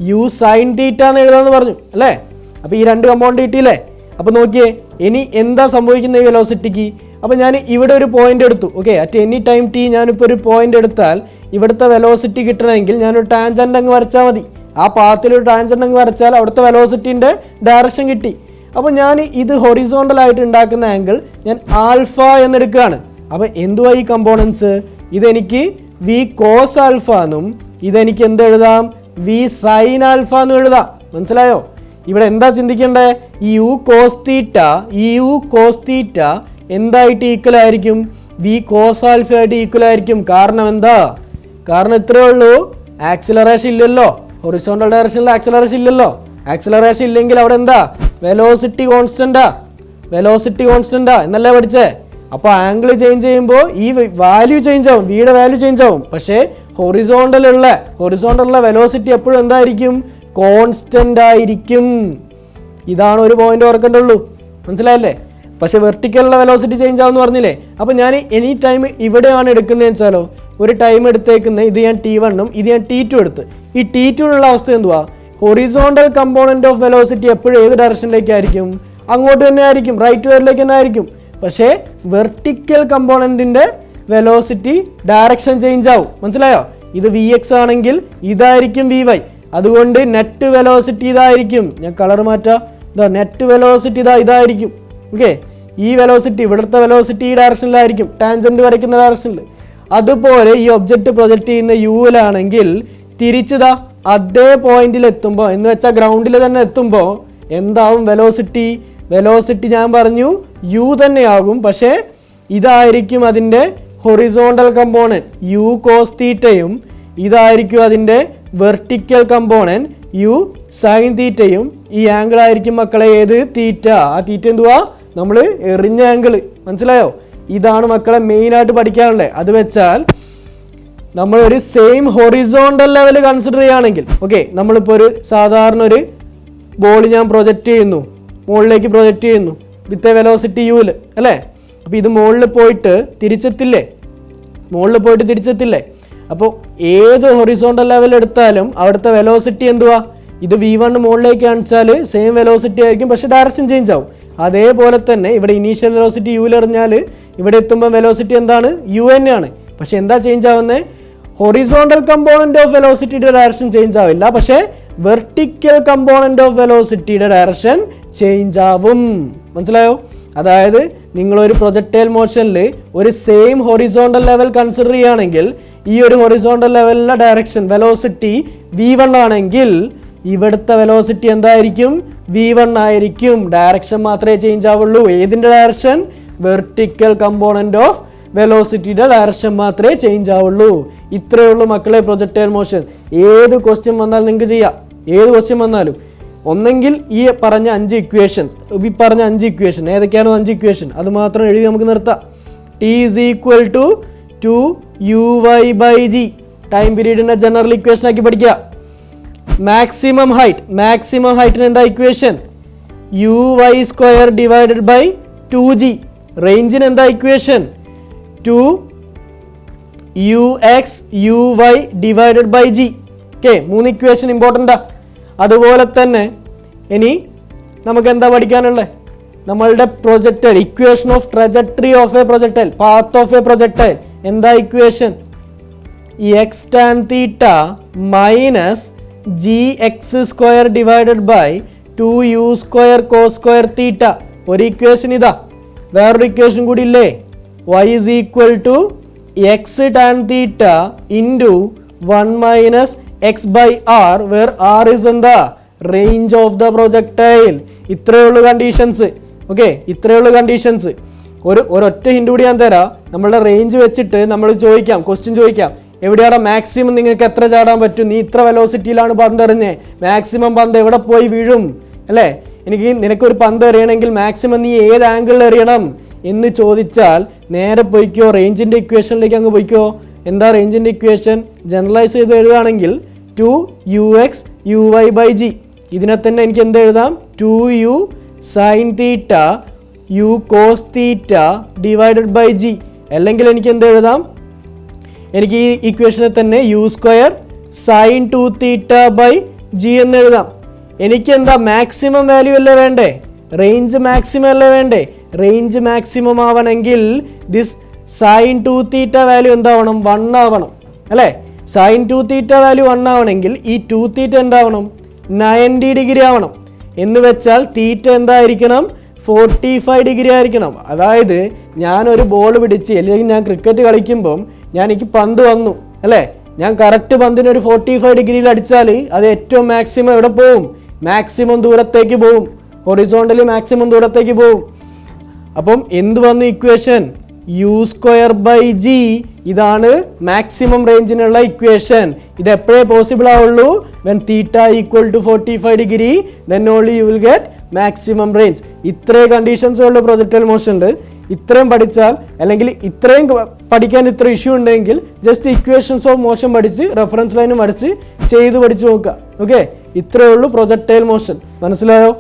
യു സൈൻ തീറ്റ എന്ന് എഴുതാമെന്ന് പറഞ്ഞു അല്ലേ. അപ്പോൾ ഈ 2 കമ്പോണന്റ് കിട്ടിയില്ലേ. അപ്പോൾ നോക്കിയേ, ഇനി എന്താ സംഭവിക്കുന്ന ഈ വെലോസിറ്റിക്ക്? അപ്പോൾ ഞാൻ ഇവിടെ ഒരു പോയിന്റ് എടുത്തു. Okay, at any time T ഞാനിപ്പോൾ ഒരു പോയിന്റ് എടുത്താൽ ഇവിടുത്തെ വെലോസിറ്റി കിട്ടണമെങ്കിൽ ഞാനൊരു ടാൻജന്റ് അങ്ങ് വരച്ചാൽ മതി. ആ പാത്തിലൊരു ടാൻജന്റ് അങ്ങ് വരച്ചാൽ അവിടുത്തെ വെലോസിറ്റിൻ്റെ ഡയറക്ഷൻ കിട്ടി. അപ്പോൾ ഞാൻ ഇത് ഹൊറിസോണ്ടലായിട്ട് ഉണ്ടാക്കുന്ന ആംഗിൾ ഞാൻ ആൽഫ എന്നെടുക്കുകയാണ്. അപ്പോൾ എന്തുവാ ഈ കമ്പോണൻസ്? ഇതെനിക്ക് വി കോസ് ആൽഫ എന്നും ഇതെനിക്ക് എന്തെഴുതാം, വി സൈൻ ആൽഫ എന്നും എഴുതാം. മനസ്സിലായോ? ഇവിടെ എന്താ ചിന്തിക്കേണ്ടത്? ഈ യു കോസ് തീറ്റ എന്തായിട്ട് ഈക്വൽ ആയിരിക്കും? വി കോസ് ആൽഫ ആയിട്ട് ഈക്വൽ ആയിരിക്കും. കാരണം എന്താ? കാരണം ഇത്രയേ ഉള്ളൂ, ആക്സിലറേഷൻ ഇല്ലല്ലോ, ഹൊറിസോണ്ടൽ ഡയറക്ഷനിൽ ആക്സിലറേഷൻ ഇല്ലല്ലോ. ആക്സിലറേഷൻ ഇല്ലെങ്കിൽ അവിടെ എന്താ, വെലോസിറ്റി കോൺസ്റ്റന്റാ എന്നല്ലേ പഠിച്ചേ. അപ്പോൾ ആംഗിൾ ചേഞ്ച് ചെയ്യുമ്പോൾ ഈ വാല്യൂ ചേഞ്ച് ആവും, വിയുടെ വാല്യൂ ചേഞ്ച് ആവും. പക്ഷേ ഹൊറിസോണ്ടലുള്ള വെലോസിറ്റി എപ്പോഴും എന്തായിരിക്കും, കോൺസ്റ്റന്റ് ആയിരിക്കും. ഇതാണ് ഒരു പോയിന്റ് ഓർക്കേണ്ടുള്ളൂ, മനസ്സിലായല്ലേ. പക്ഷെ വെർട്ടിക്കലുള്ള വെലോസിറ്റി ചേഞ്ച് ആവുമെന്ന് പറഞ്ഞില്ലേ. അപ്പോൾ ഞാൻ എനി ടൈം ഇവിടെയാണ് എടുക്കുന്നതെന്ന് വെച്ചാലോ, ഒരു ടൈം എടുത്തേക്കുന്നത് ഇത് ഞാൻ T1 ഇത് ഞാൻ T2 എടുത്ത്. ഈ T2 അവസ്ഥ എന്തുവാ, ഹൊറിസോണ്ടൽ കമ്പോണന്റ് ഓഫ് വെലോസിറ്റി എപ്പോഴും ഏത് ഡയറക്ഷനിലേക്കായിരിക്കും, അങ്ങോട്ട് തന്നെ ആയിരിക്കും, റൈറ്റ് വേർഡിലേക്ക് തന്നെ ആയിരിക്കും. പക്ഷേ വെർട്ടിക്കൽ കമ്പോണന്റിന്റെ വെലോസിറ്റി ഡയറക്ഷൻ ചേഞ്ച് ആവും, മനസ്സിലായോ. ഇത് Vx ആണെങ്കിൽ ഇതായിരിക്കും Vy. അതുകൊണ്ട് നെറ്റ് വെലോസിറ്റി ഇതായിരിക്കും. ഞാൻ കളർ മാറ്റാം, നെറ്റ് വെലോസിറ്റി ഇതായിരിക്കും. ഓക്കെ, ഈ വെലോസിറ്റി ഇവിടുത്തെ വെലോസിറ്റി ഈ ഡയറക്ഷനിലായിരിക്കും, ടാൻജന്റ് വരയ്ക്കുന്ന ഡയറക്ഷനിൽ. അതുപോലെ ഈ ഒബ്ജക്റ്റ് പ്രൊജക്റ്റ് ചെയ്യുന്ന യുവിലാണെങ്കിൽ തിരിച്ചതാ അതേ പോയിന്റിൽ എത്തുമ്പോൾ, എന്ന് വെച്ചാൽ ഗ്രൗണ്ടിൽ തന്നെ എത്തുമ്പോൾ എന്താവും വെലോസിറ്റി ഞാൻ പറഞ്ഞു യു തന്നെയാകും. പക്ഷേ ഇതായിരിക്കും അതിൻ്റെ ഹൊറിസോണ്ടൽ കമ്പോണന്റ് യു കോസ് തീറ്റയും, ഇതായിരിക്കും അതിൻ്റെ വെർട്ടിക്കൽ കമ്പോണന്റ് യു സൈൻ തീറ്റയും. ഈ ആംഗിൾ ആയിരിക്കും മക്കളെ ഏത്, തീറ്റ. ആ തീറ്റ എന്തുവാ, നമ്മൾ എറിഞ്ഞ ആംഗിൾ, മനസ്സിലായോ. ഇതാണ് മക്കളെ മെയിനായിട്ട് പഠിക്കാനുള്ളത്. അത് വെച്ചാൽ നമ്മൾ ഒരു സെയിം ഹൊറിസോണ്ടൽ ലെവൽ കൺസിഡർ ചെയ്യുകയാണെങ്കിൽ, ഓക്കെ, നമ്മളിപ്പോൾ ഒരു സാധാരണ ഒരു ബോൾ ഞാൻ പ്രൊജക്റ്റ് ചെയ്യുന്നു, മുകളിലേക്ക് പ്രൊജക്റ്റ് ചെയ്യുന്നു വിത്ത് എ വെലോസിറ്റി യുവിൽ അല്ലേ. അപ്പോൾ ഇത് മുകളിൽ പോയിട്ട് തിരിച്ചെത്തില്ലേ. അപ്പോൾ ഏത് ഹൊറിസോണ്ടൽ ലെവൽ എടുത്താലും അവിടുത്തെ വെലോസിറ്റി എന്തുവാ, ഇത് V1 മുകളിലേക്ക് കാണിച്ചാൽ സെയിം വെലോസിറ്റി ആയിരിക്കും, പക്ഷേ ഡയറക്ഷൻ ചേഞ്ച് ആവും. അതേപോലെ തന്നെ ഇവിടെ ഇനീഷ്യൽ വെലോസിറ്റി യുവിൽ എറിഞ്ഞാൽ ഇവിടെ എത്തുമ്പോൾ വെലോസിറ്റി എന്താണ്, യു തന്നെയാണ്. പക്ഷെ എന്താ ചേഞ്ച് ആവുന്നത്, ഹൊറിസോണ്ടൽ കമ്പോണന്റ് ഓഫ് വെലോസിറ്റിയുടെ ഡയറക്ഷൻ ചേഞ്ച് ആവില്ല, പക്ഷേ വെർട്ടിക്കൽ കമ്പോണന്റ് ഓഫ് വെലോസിറ്റിയുടെ ഡയറക്ഷൻ ചേഞ്ച് ആവും, മനസ്സിലായോ. അതായത് നിങ്ങളൊരു പ്രൊജക്ടൈൽ മോഷനിൽ ഒരു സെയിം ഹൊറിസോണ്ടൽ ലെവൽ കൺസിഡർ ചെയ്യുകയാണെങ്കിൽ ഈ ഒരു ഹൊറിസോണ്ടൽ ലെവലിലെ ഡയറക്ഷൻ വെലോസിറ്റി V1 ആണെങ്കിൽ ഇവിടുത്തെ വെലോസിറ്റി എന്തായിരിക്കും, V1 ആയിരിക്കും. ഡയറക്ഷൻ മാത്രമേ ചേഞ്ച് ആവുള്ളൂ. ഏതിൻ്റെ ഡയറക്ഷൻ, വെർട്ടിക്കൽ കമ്പോണന്റ് ഓഫ് വെലോസിറ്റിയുടെ ഡയറക്ഷൻ മാത്രമേ ചേഞ്ച് ആവുള്ളൂ. ഇത്രയേ ഉള്ളൂ മക്കളെ പ്രൊജക്ടൈൽ മോഷൻ. ഏത് ക്വസ്റ്റ്യൻ വന്നാലും നിങ്ങൾക്ക് ചെയ്യാം, ഏത് ക്വസ്റ്റ്യൻ വന്നാലും. ഒന്നെങ്കിൽ ഈ പറഞ്ഞ 5 ഇക്വേഷൻ ഏതൊക്കെയാണോ 5 ഇക്വേഷൻ അത് മാത്രം എഴുതി നമുക്ക് നിർത്താം. T is equal to 2uy/g time പീരീഡിനെ ജനറൽ ഇക്വേഷൻ ആക്കി പഠിക്കുക. മാക്സിമം ഹൈറ്റിന് എന്താ equation, uy² divided by 2g. റേഞ്ചിന് എന്താ equation, 2ux uy divided by g. Okay, 3 equation ഇമ്പോർട്ടൻ്റാ. അതുപോലെ തന്നെ ഇനി നമുക്ക് എന്താ പഠിക്കാനുള്ളത്, നമ്മളുടെ projectile equation of trajectory of a projectile, path of a projectile. എന്താ equation, x tan theta minus gx² divided by 2u² cos² theta. ഒരു ഇക്വേഷൻ ഇതാ. വേറൊരു ഇക്വേഷൻ കൂടി ഇല്ലേ, y is equal to x tan theta into 1 minus x by r, where r is എന്താ, range of the projectile. ഇത്രയുള്ള conditions. Okay, ഇത്രയുള്ള conditions. ഒരൊറ്റ hint കൂടി ഞാൻ തരാം. നമ്മളുടെ റേഞ്ച് വെച്ചിട്ട് നമ്മൾ ക്വസ്റ്റ്യൻ ചോദിക്കാം, എവിടെയാണ് മാക്സിമം നിങ്ങൾക്ക് എത്ര ചാടാൻ പറ്റും, നീ ഇത്ര വെലോസിറ്റിയിലാണ് പന്ത് എറിഞ്ഞേ, മാക്സിമം പന്ത് എവിടെ പോയി വീഴും അല്ലേ. നിനക്കൊരു പന്ത് എറിയണമെങ്കിൽ മാക്സിമം നീ ഏത് ആംഗിളിൽ എറിയണം എന്ന് ചോദിച്ചാൽ നേരെ പോയിക്കോ, റേഞ്ചിൻ്റെ ഇക്വേഷനിലേക്ക് അങ്ങ് പോയിക്കോ. എന്താ റേഞ്ചിൻ്റെ ഇക്വേഷൻ, ജനറലൈസ് ചെയ്ത് എഴുതുകയാണെങ്കിൽ 2ux uy/g. ഇതിനെ തന്നെ എനിക്ക് എന്ത് എഴുതാം, 2u sin theta u cos theta divided by g. അല്ലെങ്കിൽ എനിക്ക് എന്ത് എഴുതാം, എനിക്ക് ഈ ഇക്വേഷനെ തന്നെ u² sin 2 theta by g എന്ന് എഴുതാം. എനിക്ക് എന്താ മാക്സിമം വാല്യൂ അല്ലേ വേണ്ടേ, റേഞ്ച് മാക്സിമം അല്ലേ വേണ്ടേ. റേഞ്ച് മാക്സിമം ആവണമെങ്കിൽ ദിസ് sin 2 തീറ്റ വാല്യൂ എന്താവണം, 1 ആവണം അല്ലേ. sin 2 തീറ്റ വാല്യൂ 1 ആവണമെങ്കിൽ ഈ 2 തീറ്റ എന്താവണം, 90 ഡിഗ്രി ആവണം. എന്ന് വെച്ചാൽ തീറ്റ എന്തായിരിക്കണം, 45 ഡിഗ്രി ആയിരിക്കണം. അതായത് ഞാനൊരു ബോൾ പിടിച്ച് അല്ലെങ്കിൽ ഞാൻ ക്രിക്കറ്റ് കളിക്കുമ്പം എനിക്ക് പന്ത് വന്നു അല്ലേ, ഞാൻ കറക്റ്റ് പന്തിന് ഒരു 45 ഡിഗ്രിയിൽ അടിച്ചാൽ അത് ഏറ്റവും മാക്സിമം എവിടെ പോവും, മാക്സിമം ദൂരത്തേക്ക് പോവും, ഹൊറിസോണ്ടലി മാക്സിമം ദൂരത്തേക്ക് പോവും. അപ്പം എന്ത് വന്നു ഇക്വേഷൻ, u²/g. ഇതാണ് മാക്സിമം റേഞ്ചിനുള്ള ഇക്വേഷൻ. ഇത് എപ്പോഴേ പോസിബിൾ ആവുള്ളൂ? When θ = 45 degree, then only you will get maximum range. ഇത്രയും കണ്ടീഷൻസ് ഉള്ള പ്രൊജക്ടൈൽ മോഷനിൽ ഇത്രയും പഠിച്ചാൽ, അല്ലെങ്കിൽ ഇത്രയും പഠിക്കാൻ ഇത്ര ഇഷ്യൂ ഉണ്ടെങ്കിൽ ജസ്റ്റ് ഇക്വേഷൻസ് ഓഫ് മോഷൻ പഠിച്ച് റെഫറൻസ് ലൈനും പഠിച്ച് പഠിച്ചു നോക്കുക. ഓക്കെ, ഇത്രയേ ഉള്ളൂ പ്രൊജക്ടൈൽ മോഷൻ. മനസ്സിലായോ?